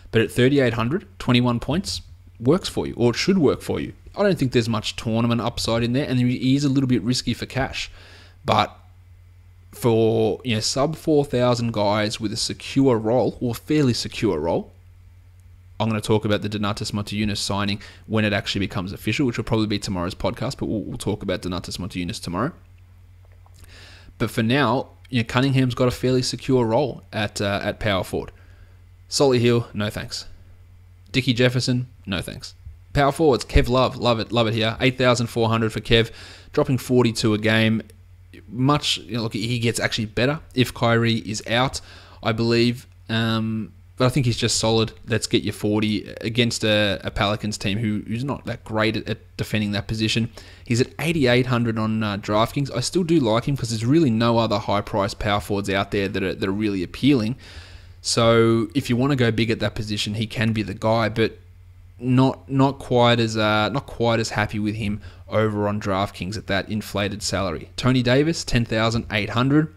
Speaker 1: but at $3,800, 21 points works for you, or it should work for you. I don't think there's much tournament upside in there, and he is a little bit risky for cash. But for sub 4,000 guys with a secure role, or fairly secure role, I'm going to talk about the Donatas Motiejunas signing when it actually becomes official, which will probably be tomorrow's podcast, but we'll talk about Donatas Motiejunas tomorrow. But for now, Cunningham's got a fairly secure role at power forward. Solly Hill, no thanks. Dickie Jefferson, no thanks. Power forwards, Kev love it here. 8,400 for Kev, dropping 42 a game. Look, he gets actually better if Kyrie is out, I believe. But I think he's just solid. Let's get you 40 against a Pelicans team who's not that great at defending that position. He's at 8,800 on DraftKings. I still do like him because there's really no other high-priced power forwards out there that are really appealing. So if you want to go big at that position, he can be the guy, but not quite as happy with him over on DraftKings at that inflated salary. Tony Davis, 10,800.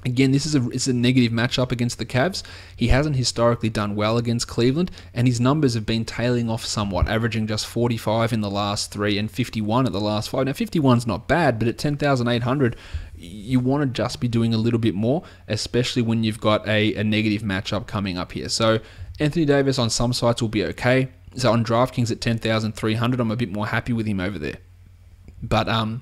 Speaker 1: Again, this is a negative matchup against the Cavs. He hasn't historically done well against Cleveland, and his numbers have been tailing off somewhat, averaging just 45 in the last 3 and 51 at the last 5. Now, 51's not bad, but at 10,800, you want to just be doing a little bit more, especially when you've got a negative matchup coming up here. So Anthony Davis on some sites will be okay. So on DraftKings at 10,300, I'm a bit more happy with him over there. But on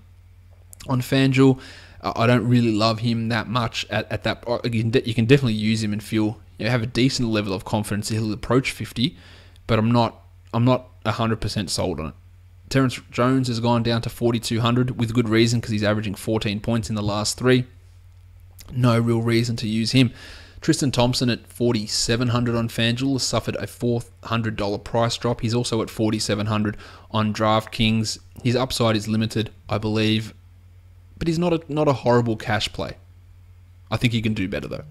Speaker 1: FanDuel, I don't really love him that much at that. You can definitely use him and feel have a decent level of confidence that he'll approach 50, but I'm not 100% sold on it. Terrence Jones has gone down to 4,200 with good reason because he's averaging 14 points in the last 3. No real reason to use him. Tristan Thompson at 4,700 on FanDuel has suffered a $400 price drop. He's also at 4,700 on DraftKings. His upside is limited, I believe, but he's not a horrible cash play. I think he can do better though.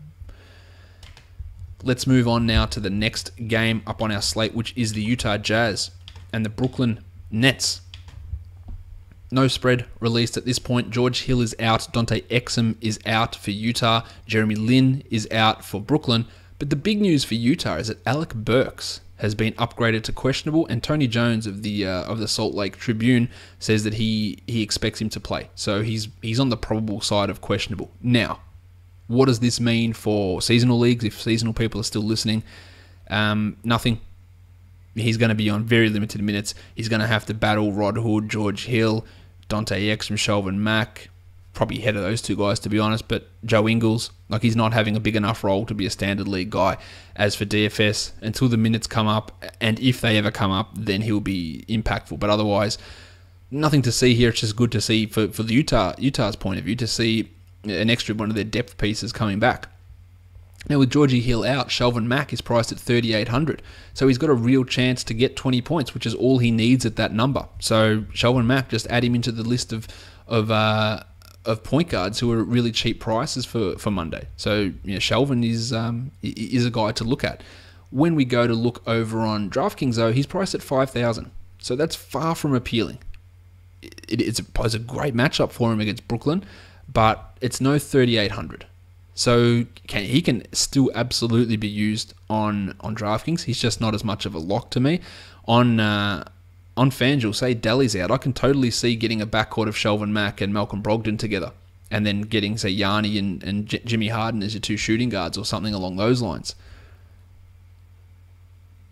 Speaker 1: Let's move on now to the next game up on our slate, which is the Utah Jazz and the Brooklyn Nets. No spread released at this point. George Hill is out. Dante Exum is out for Utah. Jeremy Lin is out for Brooklyn. But the big news for Utah is that Alec Burks has been upgraded to questionable, and Tony Jones of the Salt Lake Tribune says that he expects him to play. So he's on the probable side of questionable. Now, what does this mean for seasonal leagues? If seasonal people are still listening, nothing. He's going to be on very limited minutes. He's going to have to battle Rod Hood, George Hill, Dante Exum, Shelvin Mack, probably ahead of those two guys to be honest, but Joe Ingles, he's not having a big enough role to be a standard league guy. As for DFS, until the minutes come up, and if they ever come up, then he'll be impactful. But otherwise, nothing to see here. It's just good to see for the Utah's point of view to see an extra one of their depth pieces coming back. Now with Georgie Hill out, Shelvin Mack is priced at 3,800. So he's got a real chance to get 20 points, which is all he needs at that number. So Shelvin Mack, just add him into the list of point guards who are really cheap prices for Monday. So Shelvin is a guy to look at. When we go to look over on DraftKings though, he's priced at 5,000. So that's far from appealing. It's a great matchup for him against Brooklyn, but it's no 3,800. So he can still absolutely be used on DraftKings. He's just not as much of a lock to me. On on FanDuel, say Daly's out, I can totally see getting a backcourt of Shelvin Mack and Malcolm Brogdon together, and then getting, say, Yanni and Jimmy Harden as your two shooting guards or something along those lines.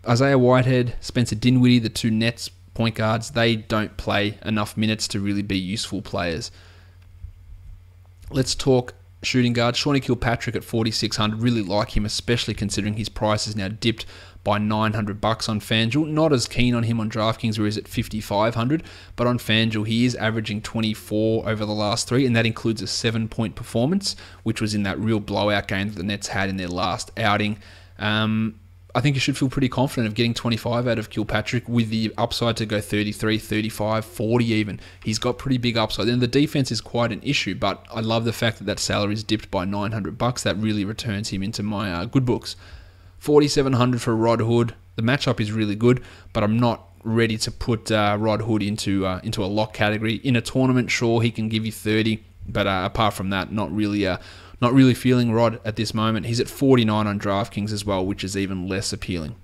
Speaker 1: Isaiah Whitehead, Spencer Dinwiddie, the two Nets point guards, they don't play enough minutes to really be useful players. Let's talk shooting guard. Shawnee Kilpatrick at 4,600. Really like him, especially considering his price is now dipped by $900 on FanDuel. Not as keen on him on DraftKings, where he's at 5,500, but on FanDuel he is averaging 24 over the last three, and that includes a 7-point performance, which was in that real blowout game that the Nets had in their last outing. I think you should feel pretty confident of getting 25 out of Kilpatrick with the upside to go 33, 35, 40 even. He's got pretty big upside. And the defense is quite an issue, but I love the fact that that salary is dipped by $900. That really returns him into my good books. 4,700 for Rod Hood. The matchup is really good, but I'm not ready to put Rod Hood into a lock category. In a tournament, sure, he can give you 30, but apart from that, not really feeling Rod at this moment. He's at 49 on DraftKings as well, which is even less appealing.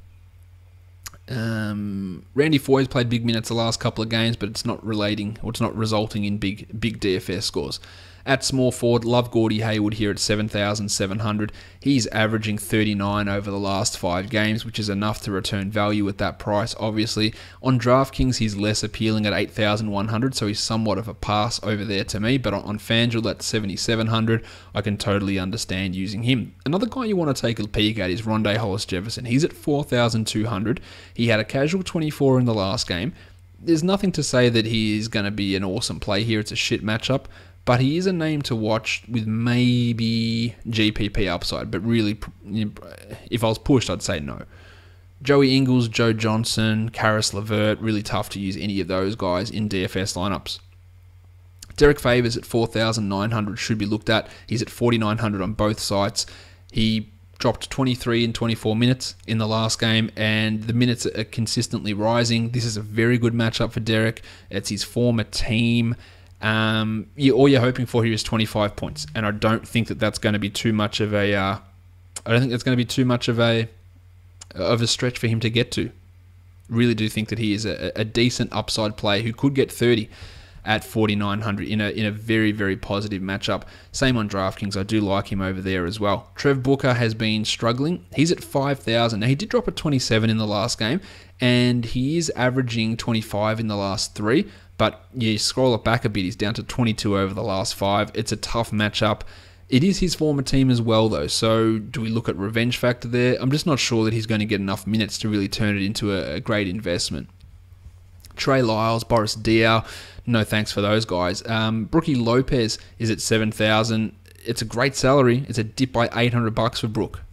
Speaker 1: Randy Foy's played big minutes the last couple of games, but it's not resulting in big DFS scores. At small forward, love Gordy Hayward here at 7,700. He's averaging 39 over the last 5 games, which is enough to return value at that price, obviously. On DraftKings, he's less appealing at 8,100, so he's somewhat of a pass over there to me. But on FanDuel at 7,700, I can totally understand using him. Another guy you want to take a peek at is Rondé Hollis-Jefferson. He's at 4,200. He had a casual 24 in the last game. There's nothing to say that he is going to be an awesome play here. It's a shit matchup. But he is a name to watch with maybe GPP upside. But really, if I was pushed, I'd say no. Joey Ingles, Joe Johnson, Karis LeVert, really tough to use any of those guys in DFS lineups. Derek Favors at 4,900 should be looked at. He's at 4,900 on both sites. He dropped 23 and 24 minutes in the last game, and the minutes are consistently rising. This is a very good matchup for Derek. It's his former team. All you're hoping for here is 25 points, and I don't think that that's going to be too much of a. Of a stretch for him to get to. Really do think that he is a decent upside play who could get 30 at 4,900 in a very, very positive matchup. Same on DraftKings. I do like him over there as well. Trev Booker has been struggling. He's at 5,000. Now, he did drop a 27 in the last game, and he is averaging 25 in the last 3. But you scroll it back a bit, he's down to 22 over the last 5. It's a tough matchup. It is his former team as well, though. So do we look at revenge factor there? I'm just not sure that he's going to get enough minutes to really turn it into a great investment. Trey Lyles, Boris Diaw, no thanks for those guys. Brookie Lopez is at 7,000. It's a great salary. It's a dip by $800 for Brook.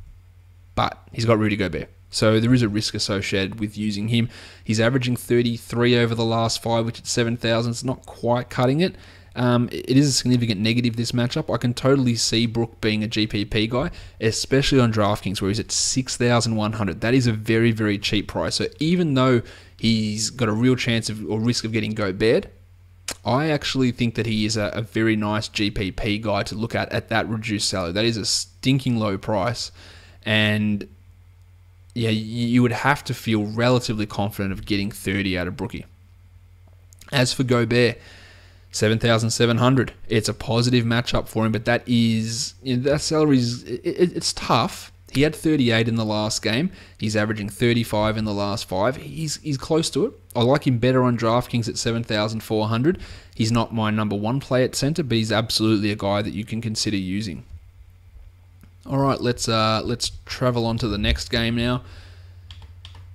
Speaker 1: But he's got Rudy Gobert. So there is a risk associated with using him. He's averaging 33 over the last 5, which at 7,000 is not quite cutting it. It is a significant negative, this matchup. I can totally see Brook being a GPP guy, especially on DraftKings, where he's at 6,100. That is a very, very cheap price. So even though he's got a real chance of or risk of getting Gobert, I actually think that he is a very nice GPP guy to look at that reduced salary. That is a stinking low price. And yeah, you would have to feel relatively confident of getting 30 out of Brookie. As for Gobert, 7,700. It's a positive matchup for him, but that salary it's tough. He had 38 in the last game. He's averaging 35 in the last 5. He's close to it. I like him better on DraftKings at 7,400. He's not my number 1 play at center, but he's absolutely a guy that you can consider using. All right, let's travel on to the next game now,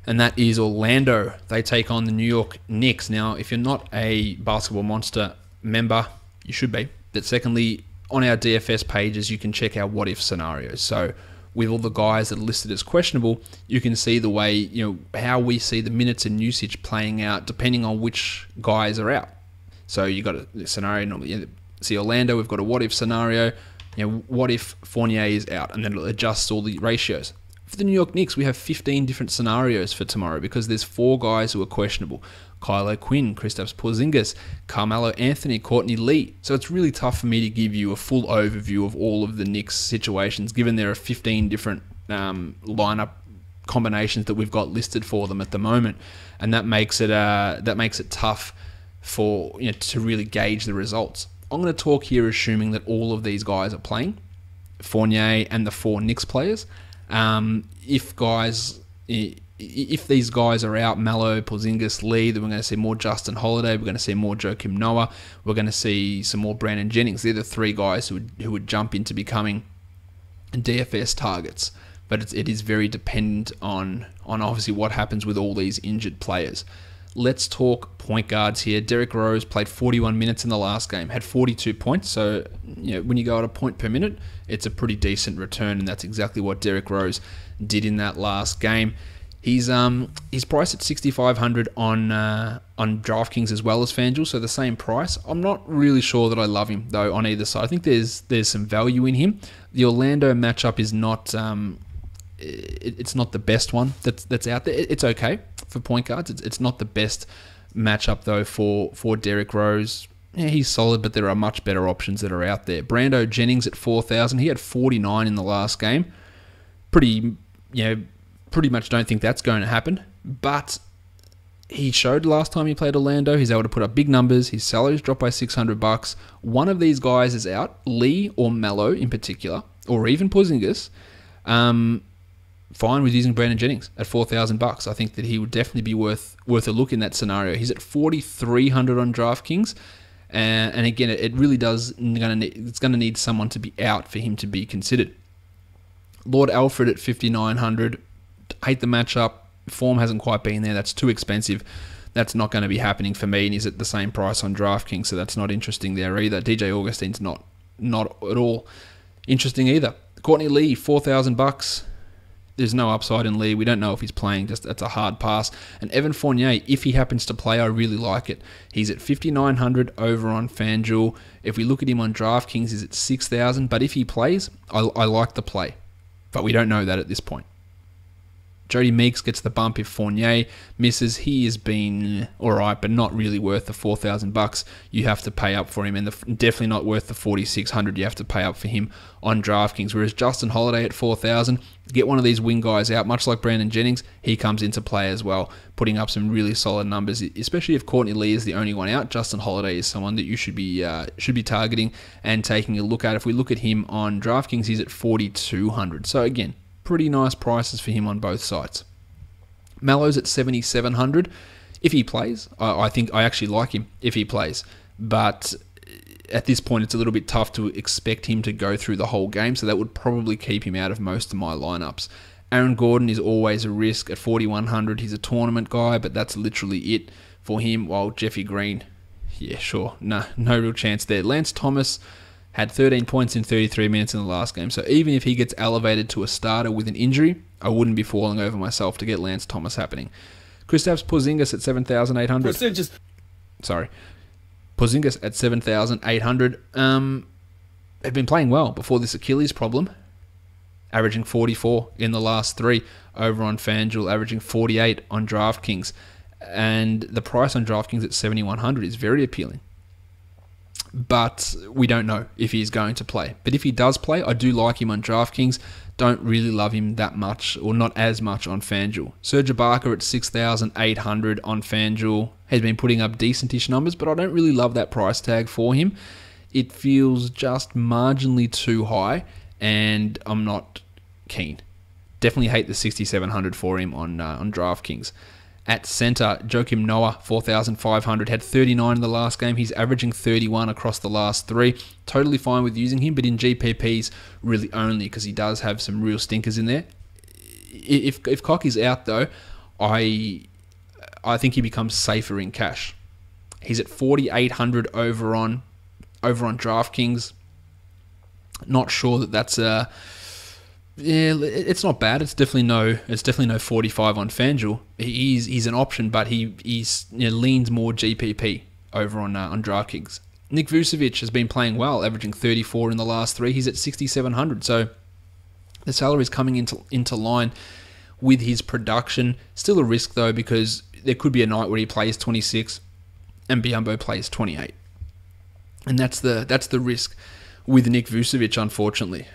Speaker 1: and that is Orlando. They take on the New York Knicks. Now, if you're not a Basketball Monster member, you should be. But secondly, on our DFS pages, you can check our what-if scenarios. So with all the guys that are listed as questionable, you can see the way, how we see the minutes and usage playing out depending on which guys are out. So you got a scenario normally. See Orlando, we've got a what-if scenario. What if Fournier is out? And then it'll adjust all the ratios. For the New York Knicks, we have 15 different scenarios for tomorrow because there's 4 guys who are questionable. Kylo Quinn, Kristaps Porzingis, Carmelo Anthony, Courtney Lee. So it's really tough for me to give you a full overview of all of the Knicks situations, given there are 15 different lineup combinations that we've got listed for them at the moment, and that makes it tough for to really gauge the results. I'm going to talk here assuming that all of these guys are playing, Fournier and the 4 Knicks players. If these guys are out, Melo, Porzingis, Lee, then we're going to see more Justin Holiday, we're going to see more Joakim Noah, we're going to see some more Brandon Jennings. They're the 3 guys who would jump into becoming DFS targets. But it is very dependent on obviously what happens with all these injured players. Let's talk point guards here. Derrick Rose played 41 minutes in the last game, had 42 points. So when you go at a point per minute, it's a pretty decent return, and that's exactly what Derrick Rose did in that last game. He's priced at $6,500 on DraftKings as well as FanDuel, so the same price. I'm not really sure that I love him though on either side. I think there's some value in him. The Orlando matchup is not it's not the best one that's out there. It's okay for point guards. It's not the best matchup though for Derrick Rose. Yeah, he's solid, but there are much better options that are out there. Brando Jennings at 4,000. He had 49 in the last game. Pretty much don't think that's going to happen, but he showed last time he played Orlando. He's able to put up big numbers. His salary's dropped by $600. One of these guys is out, Lee or Melo in particular, or even Porzingis. Fine with using Brandon Jennings at $4,000. I think that he would definitely be worth a look in that scenario. He's at 4,300 on DraftKings, and again, it really does. It's going to need someone to be out for him to be considered. Lord Alfred at 5,900. Hate the matchup. Form hasn't quite been there. That's too expensive. That's not going to be happening for me, and he's at the same price on DraftKings, so that's not interesting there either. DJ Augustine's not at all interesting either. Courtney Lee, $4,000. There's no upside in Lee. We don't know if he's playing. That's a hard pass. And Evan Fournier, if he happens to play, I really like it. He's at 5,900 over on FanDuel. If we look at him on DraftKings, he's at 6,000. But if he plays, I like the play. But we don't know that at this point. Jody Meeks gets the bump if Fournier misses. He has been alright, but not really worth the $4,000 you have to pay up for him, and definitely not worth the $4,600 you have to pay up for him on DraftKings. Whereas Justin Holiday at $4,000, get one of these wing guys out, much like Brandon Jennings, he comes into play as well, putting up some really solid numbers. Especially if Courtney Lee is the only one out, Justin Holiday is someone that you should be targeting and taking a look at. If we look at him on DraftKings, he's at $4,200. So again, pretty nice prices for him on both sides. Melo's at $7,700. If he plays, I think I actually like him if he plays. But at this point, it's a little bit tough to expect him to go through the whole game, so that would probably keep him out of most of my lineups. Aaron Gordon is always a risk at $4,100. He's a tournament guy, but that's literally it for him. While Jeffy Green, yeah, sure, no real chance there. Lance Thomas had 13 points in 33 minutes in the last game. So even if he gets elevated to a starter with an injury, I wouldn't be falling over myself to get Lance Thomas happening. Kristaps Porzingis at 7,800. Porzingis at 7,800. Have been playing well before this Achilles problem. Averaging 44 in the last 3 over on FanDuel, averaging 48 on DraftKings. And the price on DraftKings at 7,100 is very appealing. But we don't know if he's going to play. But if he does play, I do like him on DraftKings. Don't really love him that much, or not as much on FanDuel. Serge Ibaka at 6,800 on FanDuel has been putting up decentish numbers, but I don't really love that price tag for him. It feels just marginally too high, and I'm not keen. Definitely hate the 6,700 for him on DraftKings. At center, Joakim Noah, 4,500, had 39 in the last game. He's averaging 31 across the last 3. Totally fine with using him, but in GPPs, really only because he does have some real stinkers in there. If Cock is out, though, I think he becomes safer in cash. He's at 4,800 over on DraftKings. Not sure that's a... Yeah, it's not bad. It's definitely no 45 on FanDuel. He's an option, but he leans more GPP over on DraftKings. Nick Vucevic has been playing well, averaging 34 in the last 3. He's at 6,700. So the salary is coming into line with his production. Still a risk though, because there could be a night where he plays 26 and Biyombo plays 28, and that's the risk with Nick Vucevic, unfortunately.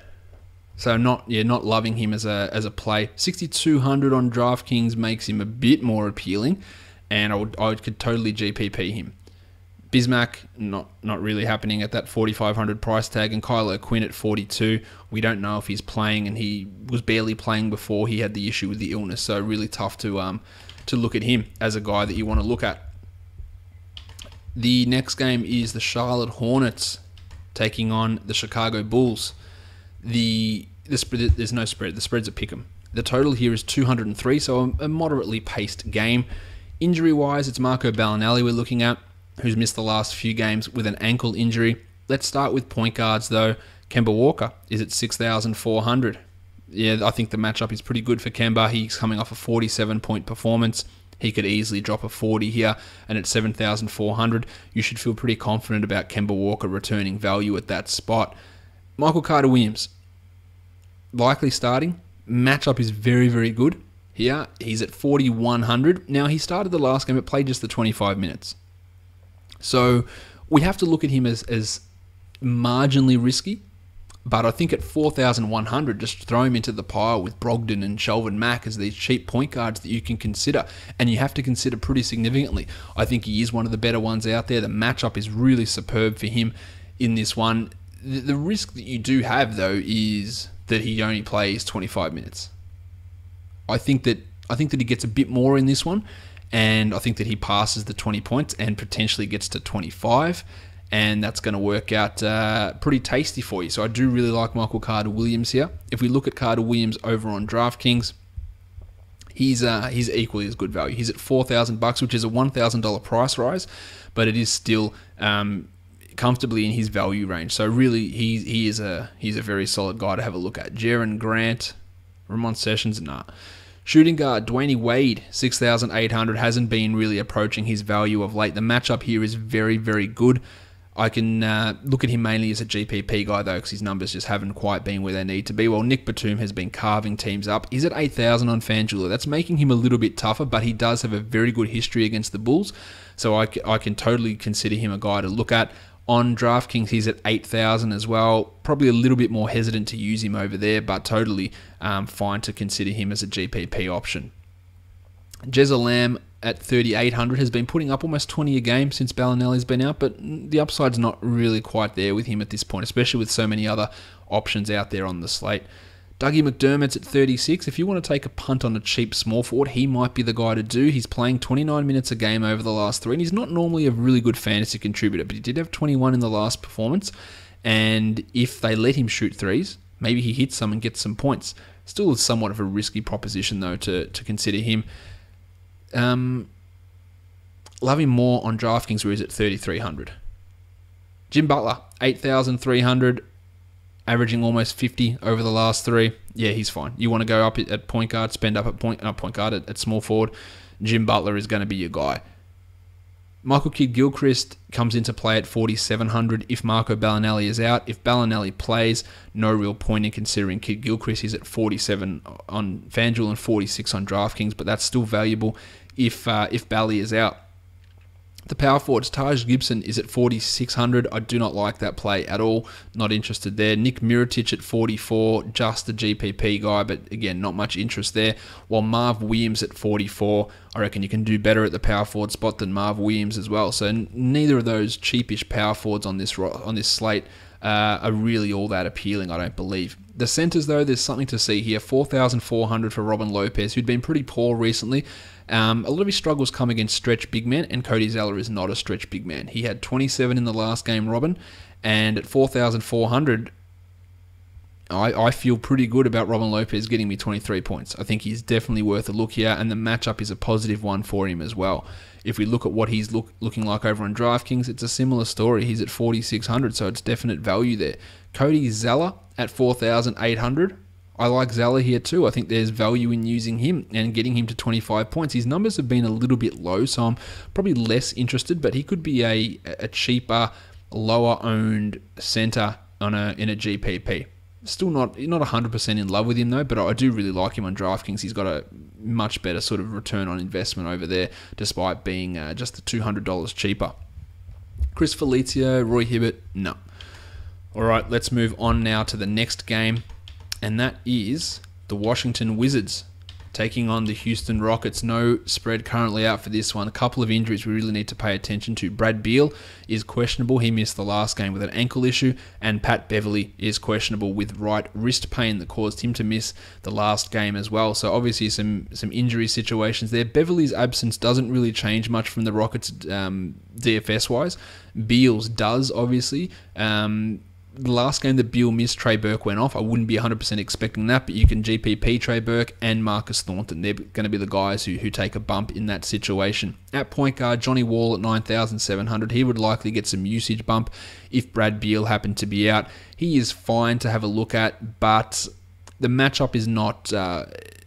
Speaker 1: So not loving him as a play. 6,200 on DraftKings makes him a bit more appealing, and I could totally GPP him. Bismack, not really happening at that 4,500 price tag, and Kylo Quinn at 42. We don't know if he's playing, and he was barely playing before he had the issue with the illness, so really tough to look at him as a guy that you want to look at. The next game is the Charlotte Hornets taking on the Chicago Bulls. The spread, there's no spread. The spread's a pick'em. The total here is 203, so a moderately paced game. Injury-wise, it's Marco Bellinelli we're looking at, who's missed the last few games with an ankle injury. Let's start with point guards, though. Kemba Walker is at 6,400. Yeah, I think the matchup is pretty good for Kemba. He's coming off a 47-point performance. He could easily drop a 40 here, and at 7,400, you should feel pretty confident about Kemba Walker returning value at that spot. Michael Carter-Williams, likely starting. Matchup is very, very good here. He's at 4,100. Now, he started the last game, but played just the 25 minutes. So we have to look at him as marginally risky, but I think at 4,100, just throw him into the pile with Brogdon and Shelvin Mack as these cheap point guards that you can consider, and you have to consider pretty significantly. I think he is one of the better ones out there. The matchup is really superb for him in this one. The risk that you do have, though, is that he only plays 25 minutes. I think that he gets a bit more in this one, and I think that he passes the 20 points and potentially gets to 25, and that's going to work out pretty tasty for you. So I do really like Michael Carter-Williams here. If we look at Carter-Williams over on DraftKings, he's equally as good value. He's at $4,000, which is a $1,000 price rise, but it is still comfortably in his value range. So really, he's a very solid guy to have a look at. Jaren Grant, Ramon Sessions, nah. Shooting guard, Dwayne Wade, 6,800, hasn't been really approaching his value of late. The matchup here is very, very good. I can look at him mainly as a GPP guy, though, because his numbers just haven't quite been where they need to be. Well, Nick Batum has been carving teams up. He's at 8,000 on FanDuel. That's making him a little bit tougher, but he does have a very good history against the Bulls, so I can totally consider him a guy to look at. On DraftKings, he's at 8,000 as well. Probably a little bit more hesitant to use him over there, but totally fine to consider him as a GPP option. Jezza Lamb at 3,800 has been putting up almost 20 a game since Bellinelli's been out, but the upside's not really quite there with him at this point, especially with so many other options out there on the slate. Dougie McDermott's at 36. If you want to take a punt on a cheap small forward, he might be the guy to do. He's playing 29 minutes a game over the last 3, and he's not normally a really good fantasy contributor, but he did have 21 in the last performance, and if they let him shoot threes, maybe he hits some and gets some points. Still somewhat of a risky proposition, though, to consider him. Love him more on DraftKings, where he's at 3,300. Jim Butler, 8,300, averaging almost 50 over the last 3. Yeah, he's fine. You want to go up at point guard, spend up at at small forward. Jim Butler is going to be your guy. Michael Kidd-Gilchrist comes into play at 4,700 if Marco Bellinelli is out. If Bellinelli plays, no real point in considering Kidd-Gilchrist. He's at 47 on FanDuel and 46 on DraftKings, but that's still valuable if Bally is out. The power forwards, Taj Gibson is at 4,600. I do not like that play at all. Not interested there. Nick Mirotic at 44, just a GPP guy, but again, not much interest there. While Marv Williams at 44, I reckon you can do better at the power forward spot than Marv Williams as well. So neither of those cheapish power forwards on this slate are really all that appealing, I don't believe. The centers, though, there's something to see here. 4,400 for Robin Lopez, who'd been pretty poor recently. A lot of his struggles come against stretch big men, and Cody Zeller is not a stretch big man. He had 27 in the last game, Robin, and at 4,400, I feel pretty good about Robin Lopez getting me 23 points. I think he's definitely worth a look here, and the matchup is a positive one for him as well. If we look at what he's looking like over on DraftKings, it's a similar story. He's at 4,600, so it's definite value there. Cody Zeller at 4,800. I like Zeller here too. I think there's value in using him and getting him to 25 points. His numbers have been a little bit low, so I'm probably less interested, but he could be a cheaper, lower-owned center in a GPP. Still not 100% in love with him, though, but I do really like him on DraftKings. He's got a much better sort of return on investment over there, despite being just the $200 cheaper. Chris Felicio, Roy Hibbert, no. All right, let's move on now to the next game. and that is the Washington Wizards taking on the Houston Rockets. No spread currently out for this one. A couple of injuries we really need to pay attention to. Brad Beal is questionable. He missed the last game with an ankle issue, and Pat Beverley is questionable with right wrist pain that caused him to miss the last game as well. So obviously some injury situations there. Beverley's absence doesn't really change much from the Rockets DFS-wise. Beal's does, obviously. The last game that Beal missed, Trey Burke went off. I wouldn't be 100% expecting that, but you can GPP Trey Burke and Marcus Thornton. They're going to be the guys who take a bump in that situation. At point guard, Johnny Wall at 9,700. He would likely get some usage bump if Brad Beal happened to be out. He is fine to have a look at, but the matchup is not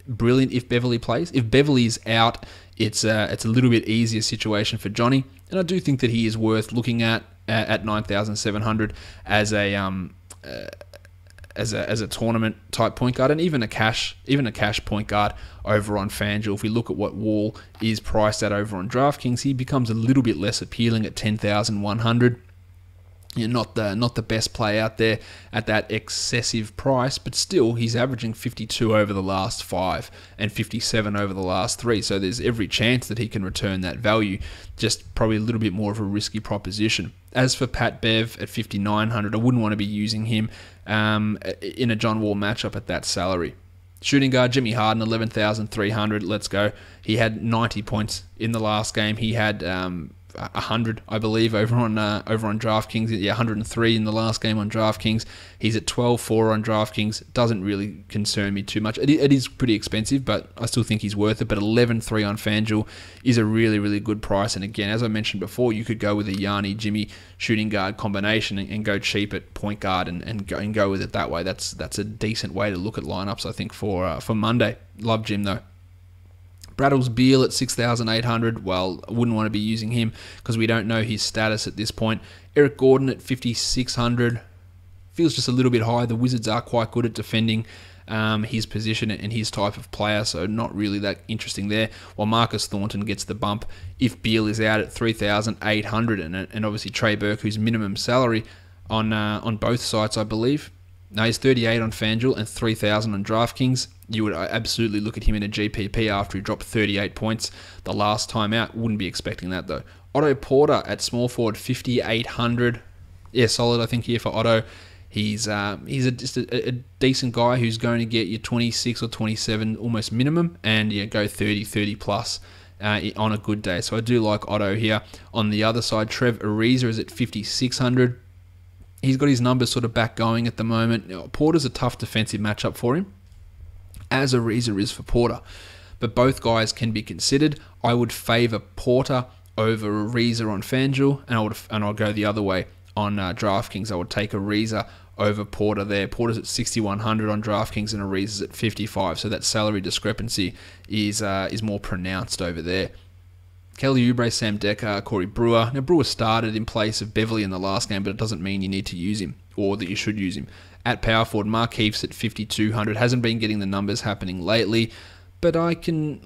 Speaker 1: brilliant if Beverley plays. If Beverley is out, it's a little bit easier situation for Johnny, and I do think that he is worth looking at 9,700 as a tournament type point guard, and even a cash point guard over on FanDuel. If we look at what Wall is priced at over on DraftKings, he becomes a little bit less appealing at 10,100. Not the best play out there at that excessive price, but still he's averaging 52 over the last 5 and 57 over the last 3. So there's every chance that he can return that value. Just probably a little bit more of a risky proposition. As for Pat Bev at 5,900, I wouldn't want to be using him in a John Wall matchup at that salary. Shooting guard Jimmy Harden, 11,300. Let's go. He had 90 points in the last game. He had 100, I believe, over on DraftKings. Yeah, 103 in the last game on DraftKings. He's at 12.4 on DraftKings. Doesn't really concern me too much. It is pretty expensive, but I still think he's worth it. But 11.3 on FanDuel is a really, really good price. And again, as I mentioned before, you could go with a Yanni Jimmy shooting guard combination and go cheap at point guard and go with it that way. That's a decent way to look at lineups, I think, for Monday. Love Jim though. Brattles Beal at 6,800. Well, I wouldn't want to be using him because we don't know his status at this point. Eric Gordon at 5,600. Feels just a little bit high. The Wizards are quite good at defending his position and his type of player, so not really that interesting there. While Marcus Thornton gets the bump if Beal is out at 3,800, and obviously Trey Burke, whose minimum salary on both sites, I believe. No, he's 38 on FanDuel and 3,000 on DraftKings. You would absolutely look at him in a GPP after he dropped 38 points the last time out. Wouldn't be expecting that though. Otto Porter at small forward, 5,800. Yeah, solid I think here for Otto. He's just a decent guy who's going to get you 26 or 27 almost minimum, and go 30 plus on a good day. So I do like Otto here. On the other side, Trev Ariza is at 5,600. He's got his numbers sort of back going at the moment. Porter's a tough defensive matchup for him, as Ariza is for Porter. But both guys can be considered. I would favour Porter over Ariza on FanDuel, and I'll go the other way on DraftKings. I would take Ariza over Porter there. Porter's at 6,100 on DraftKings and Ariza's at 55. So that salary discrepancy is more pronounced over there. Kelly Oubre, Sam Decker, Corey Brewer. Now, Brewer started in place of Beverley in the last game, but it doesn't mean you need to use him or that you should use him. At power forward, Mark Heaps at 5,200. Hasn't been getting the numbers happening lately, but I can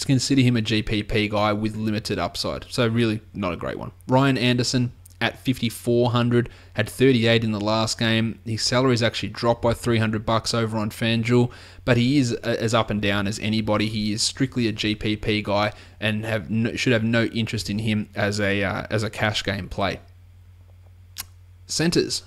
Speaker 1: consider him a GPP guy with limited upside. So really not a great one. Ryan Anderson at 5,400, had 38 in the last game. His salary's actually dropped by $300 over on FanDuel, but he is as up and down as anybody. He is strictly a GPP guy and should have no interest in him as a cash game play. Centers.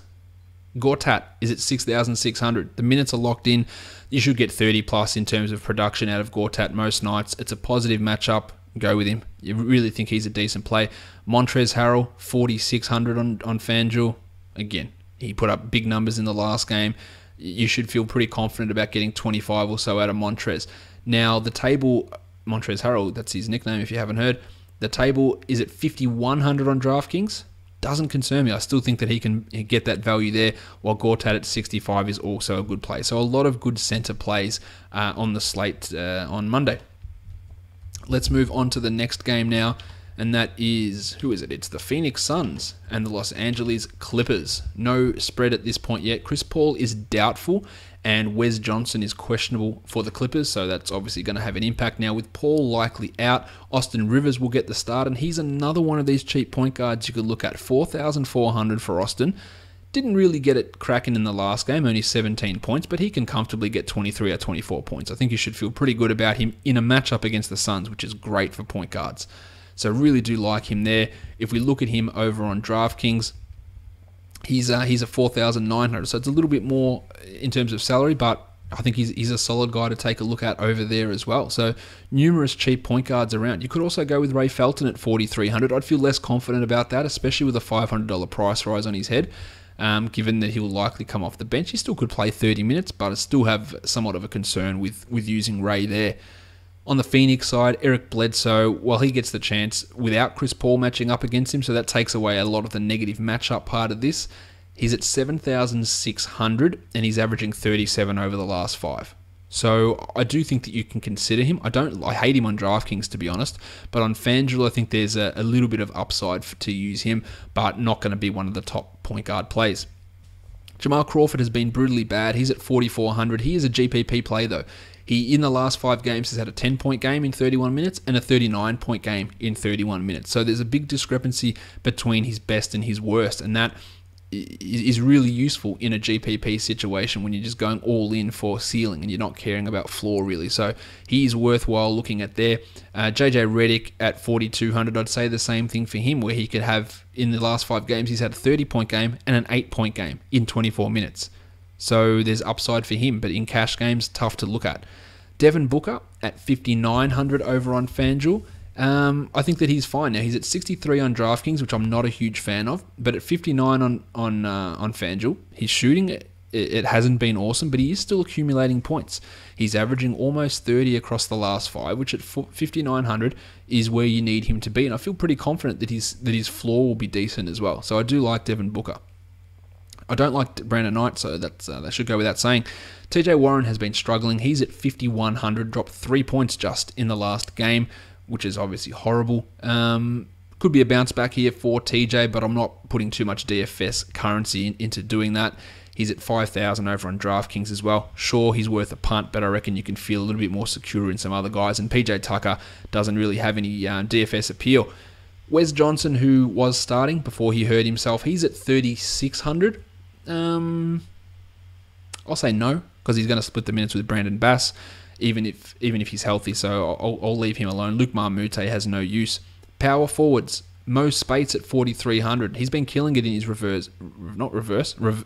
Speaker 1: Gortat is at 6,600. The minutes are locked in. You should get 30 plus in terms of production out of Gortat most nights. It's a positive matchup. Go with him. You really think he's a decent play. Montrezl Harrell, 4,600 on FanDuel. Again, he put up big numbers in the last game. You should feel pretty confident about getting 25 or so out of Montrez. Now, the table, Montrezl Harrell, that's his nickname if you haven't heard, the table is at 5,100 on DraftKings. Doesn't concern me. I still think that he can get that value there, while Gortat at 65 is also a good play. So a lot of good center plays on the slate on Monday. Let's move on to the next game now, and that is, who is it? It's the Phoenix Suns and the Los Angeles Clippers. No spread at this point yet. Chris Paul is doubtful, and Wes Johnson is questionable for the Clippers, so that's obviously going to have an impact. Now, with Paul likely out, Austin Rivers will get the start, and he's another one of these cheap point guards you could look at. 4,400 for Austin. Didn't really get it cracking in the last game, only 17 points, but he can comfortably get 23 or 24 points. I think you should feel pretty good about him in a matchup against the Suns, which is great for point guards. So really do like him there. If we look at him over on DraftKings, he's a 4,900, so it's a little bit more in terms of salary, but I think he's a solid guy to take a look at over there as well. So numerous cheap point guards around. You could also go with Ray Felton at 4,300. I'd feel less confident about that, especially with a $500 price rise on his head, given that he will likely come off the bench. He still could play 30 minutes, but I still have somewhat of a concern with using Ray there. On the Phoenix side, Eric Bledsoe, well, he gets the chance without Chris Paul matching up against him, so that takes away a lot of the negative matchup part of this. He's at 7,600 and he's averaging 37 over the last 5. So I do think that you can consider him. I hate him on DraftKings, to be honest, but on FanDuel I think there's a little bit of upside to use him, but not going to be one of the top point guard plays. Jamal Crawford has been brutally bad. He's at 4,400. He is a GPP play though. He, in the last 5 games, has had a 10-point game in 31 minutes and a 39-point game in 31 minutes. So there's a big discrepancy between his best and his worst, and that is really useful in a GPP situation when you're just going all in for ceiling and you're not caring about floor really. So he is worthwhile looking at there. JJ Redick at 4,200, I'd say the same thing for him, where he could have, in the last 5 games, he's had a 30-point game and an 8-point game in 24 minutes. So there's upside for him, but in cash games, tough to look at. Devin Booker at 5,900 over on FanDuel. I think that he's fine now. He's at 63 on DraftKings, which I'm not a huge fan of, but at 59 on FanDuel. His shooting, it hasn't been awesome, but he is still accumulating points. He's averaging almost 30 across the last 5, which at 5,900 is where you need him to be, and I feel pretty confident that his floor will be decent as well. So I do like Devin Booker. I don't like Brandon Knight, so that should go without saying. TJ Warren has been struggling. He's at 5,100, dropped 3 points just in the last game, which is obviously horrible. Could be a bounce back here for TJ, but I'm not putting too much DFS currency into doing that. He's at 5,000 over on DraftKings as well. Sure, he's worth a punt, but I reckon you can feel a little bit more secure in some other guys, and PJ Tucker doesn't really have any DFS appeal. Wes Johnson, who was starting before he hurt himself, he's at 3,600. I'll say no, because he's going to split the minutes with Brandon Bass, even if he's healthy, so I'll leave him alone. Luke Marmute has no use. Power forwards, Mo Spates at 4,300. He's been killing it in his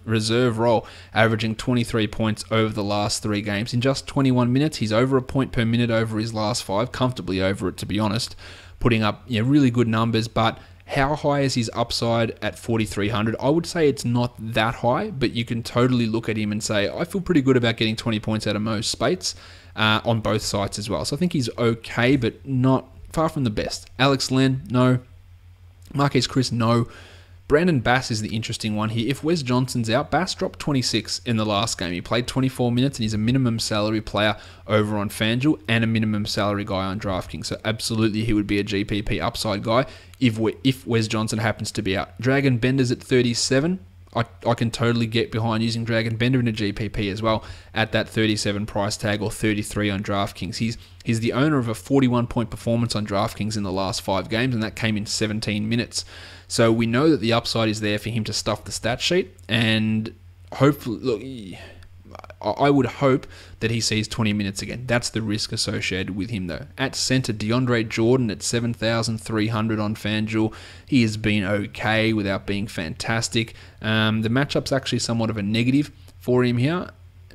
Speaker 1: reserve role, averaging 23 points over the last 3 games. In just 21 minutes, he's over a point per minute over his last 5, comfortably over it, to be honest, putting up really good numbers, but how high is his upside at 4,300? I would say it's not that high, but you can totally look at him and say, I feel pretty good about getting 20 points out of Mo Spates on both sites as well. So I think he's okay, but not far from the best. Alex Len, no. Marquise Chris, no. Brandon Bass is the interesting one here. If Wes Johnson's out, Bass dropped 26 in the last game. He played 24 minutes and he's a minimum salary player over on FanDuel and a minimum salary guy on DraftKings. So absolutely he would be a GPP upside guy if Wes Johnson happens to be out. Dragon Bender's at 37. I can totally get behind using Dragon Bender in a GPP as well at that 37 price tag or 33 on DraftKings. He's the owner of a 41-point performance on DraftKings in the last 5 games, and that came in 17 minutes. So we know that the upside is there for him to stuff the stat sheet, and hopefully, look, I would hope that he sees 20 minutes again. That's the risk associated with him, though. At center, DeAndre Jordan at 7,300 on FanDuel. He has been okay without being fantastic. The matchup's actually somewhat of a negative for him here.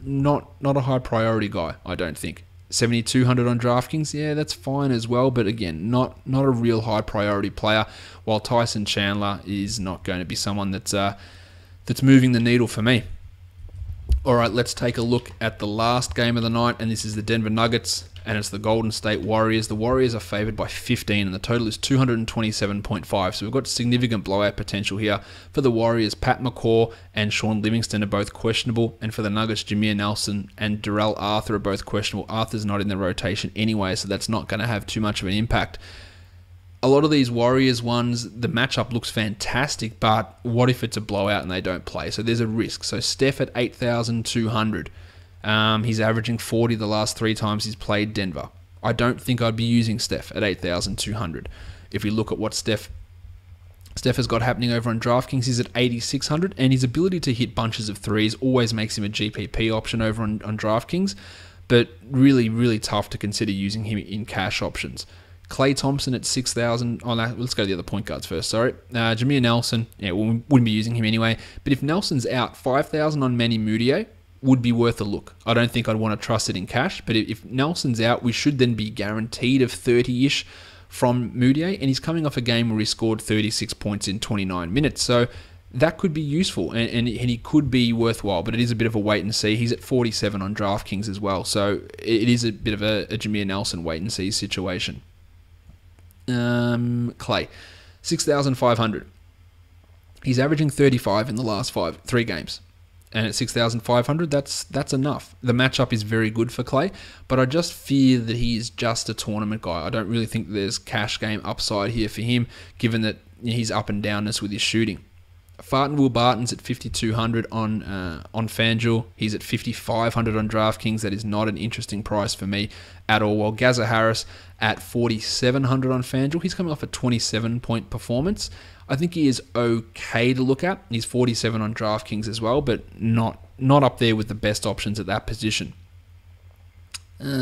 Speaker 1: Not a high priority guy, I don't think. 7,200 on DraftKings, yeah, that's fine as well, but again, not a real high priority player, while Tyson Chandler is not going to be someone that's moving the needle for me. All right, let's take a look at the last game of the night, and this is the Denver Nuggets, and it's the Golden State Warriors. The Warriors are favored by 15, and the total is 227.5, so we've got significant blowout potential here. For the Warriors, Pat McCaw and Sean Livingston are both questionable, and for the Nuggets, Jameer Nelson and Darrell Arthur are both questionable. Arthur's not in the rotation anyway, so that's not going to have too much of an impact. A lot of these Warriors ones, the matchup looks fantastic, but what if it's a blowout and they don't play? So there's a risk. So Steph at 8,200. He's averaging 40 the last 3 times he's played Denver. I don't think I'd be using Steph at 8,200. If we look at what Steph Steph has got happening over on DraftKings. He's at 8,600, and his ability to hit bunches of threes always makes him a GPP option over on DraftKings, but really, really tough to consider using him in cash options. Klay Thompson at 6,000. Oh, no, let's go to the other point guards first, sorry. Jameer Nelson, we wouldn't be using him anyway, but if Nelson's out, 5,000 on Manny Mudiay would be worth a look. I don't think I'd want to trust it in cash, but if Nelson's out, we should then be guaranteed of 30-ish from Mudiay, and he's coming off a game where he scored 36 points in 29 minutes, so that could be useful, and he could be worthwhile, but it is a bit of a wait and see. He's at 47 on DraftKings as well, so it is a bit of a Jameer Nelson wait and see situation. Klay, 6,500. He's averaging 35 in the last 3 games. And at 6,500, that's enough. The matchup is very good for Klay, but I just fear that he is just a tournament guy. I don't really think there's cash game upside here for him, given that he's up and downness with his shooting. Will Barton's at 5,200 on FanDuel. He's at 5,500 on DraftKings. That is not an interesting price for me at all. While Gaza Harris at 4,700 on FanDuel. He's coming off a 27-point performance. I think he is okay to look at. He's 47 on DraftKings as well, but not up there with the best options at that position.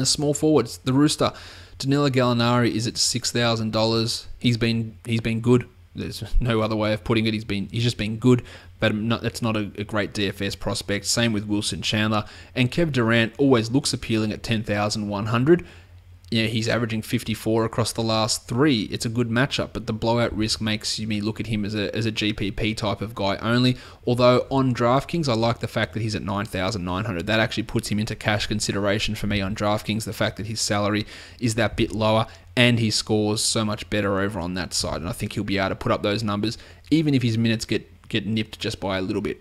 Speaker 1: Small forwards, the Rooster. Danilo Gallinari is at $6,000. He's been good. There's no other way of putting it. He's just been good, but that's not a great DFS prospect. Same with Wilson Chandler. And Kev Durant always looks appealing at 10,100. Yeah, he's averaging 54 across the last 3. It's a good matchup, but the blowout risk makes me look at him as a GPP type of guy only. Although on DraftKings, I like the fact that he's at 9,900. That actually puts him into cash consideration for me on DraftKings, the fact that his salary is that bit lower and he scores so much better over on that side. And I think he'll be able to put up those numbers, even if his minutes get nipped just by a little bit.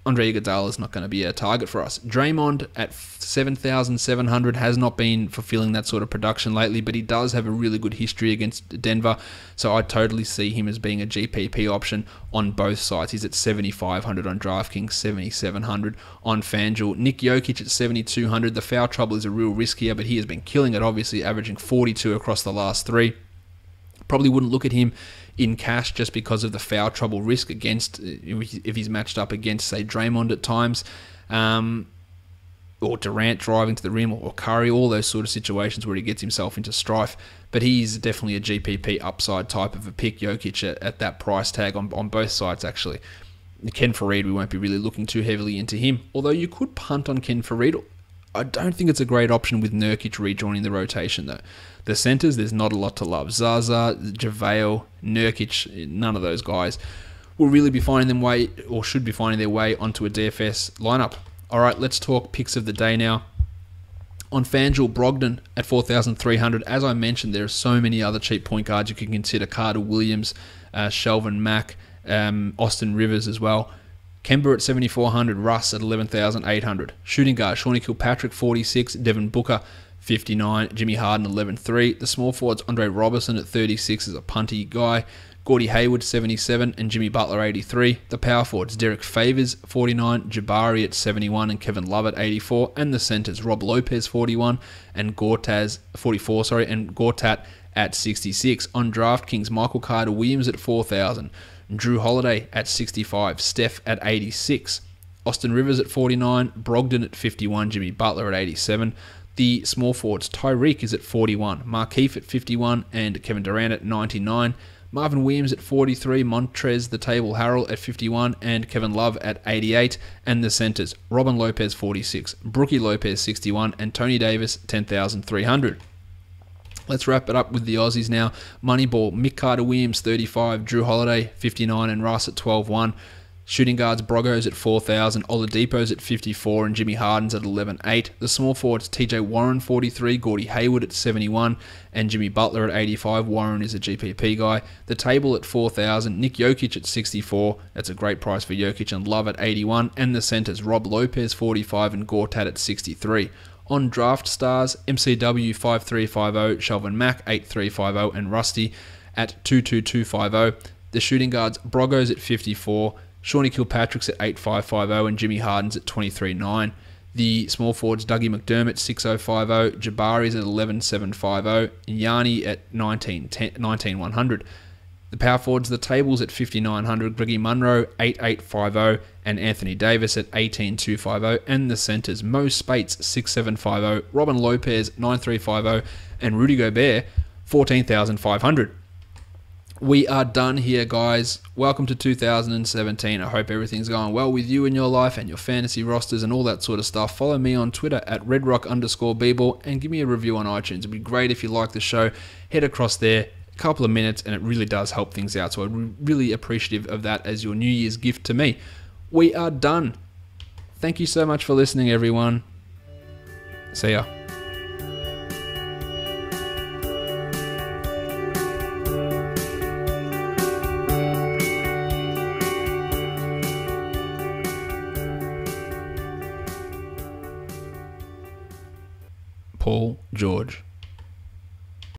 Speaker 1: Andre Iguodala is not going to be a target for us. Draymond at 7,700 has not been fulfilling that sort of production lately, but he does have a really good history against Denver, so I totally see him as being a GPP option on both sides. He's at 7,500 on DraftKings, 7,700 on FanDuel. Nick Jokic at 7,200. The foul trouble is a real risk here, but he has been killing it, obviously averaging 42 across the last 3. Probably wouldn't look at him in cash just because of the foul trouble risk against, if he's matched up against, say, Draymond at times, or Durant driving to the rim, or Curry, all those sort of situations where he gets himself into strife. But he's definitely a GPP upside type of a pick, Jokic, at that price tag on both sides, actually. Ken Fareed, we won't be really looking too heavily into him, although you could punt on Ken Fareed. I don't think it's a great option with Nurkic rejoining the rotation, though. The centers, there's not a lot to love. Zaza, JaVale, Nurkic, none of those guys will really be finding them way, or should be finding their way onto a DFS lineup. All right, let's talk picks of the day now. On FanDuel, Brogdon at 4,300. As I mentioned, there are so many other cheap point guards you can consider. Carter Williams, Shelvin Mack, Austin Rivers as well. Kemba at 7,400, Russ at 11,800. Shooting guard, Shawnee Kilpatrick, 46, Devin Booker, 59, Jimmy Harden, 11.3. The small forwards, Andre Robertson at 36 is a punty guy. Gordie Hayward, 77, and Jimmy Butler, 83. The power forwards, Derek Favors, 49, Jabari at 71, and Kevin Love at 84. And the centers, Rob Lopez, 41, and 44, and Gortat at 66. On DraftKings, Michael Carter Williams at 4,000. Drew Holiday at 65, Steph at 86, Austin Rivers at 49, Brogdon at 51, Jimmy Butler at 87. The small forwards, Tyreek is at 41, Markieff at 51, and Kevin Durant at 99. Marvin Williams at 43, Montrez the Table Harrell at 51, and Kevin Love at 88. And the centers, Robin Lopez 46, Brookie Lopez 61, and Tony Davis 10,300. Let's wrap it up with the Aussies now. Moneyball, Mick Carter-Williams, 35, Drew Holiday, 59, and Russ at 12.1. Shooting guards, Brogos at 4,000, Oladipo's at 54, and Jimmy Harden's at 11.8. The small forwards, TJ Warren, 43, Gordie Hayward at 71, and Jimmy Butler at 85. Warren is a GPP guy. The table at 4,000, Nick Jokic at 64. That's a great price for Jokic, and Love at 81. And the centers, Rob Lopez, 45, and Gortat at 63. On Draft Stars, MCW 5350, Shelvin Mack 8350, and Rusty at 22250. The shooting guards, Brogos at 54, Shawnee Kilpatrick's at 8550, and Jimmy Harden's at 23.9. The small forwards, Dougie McDermott 6050, Jabari's at 11750, and Yanni at 19,100. The power forwards, the tables at 5,900, Greggy Munro 8,850 and Anthony Davis at 18,250, and the centres, Mo Spates 6,750, Robin Lopez 9,350, and Rudy Gobert 14,500. We are done here, guys. Welcome to 2017. I hope everything's going well with you in your life and your fantasy rosters and all that sort of stuff. Follow me on Twitter at redrock_bball and give me a review on iTunes. It'd be great if you like the show. Head across there, a couple of minutes, and it really does help things out. So I'm really appreciative of that as your New Year's gift to me. We are done. Thank you so much for listening, everyone. See ya. Paul George.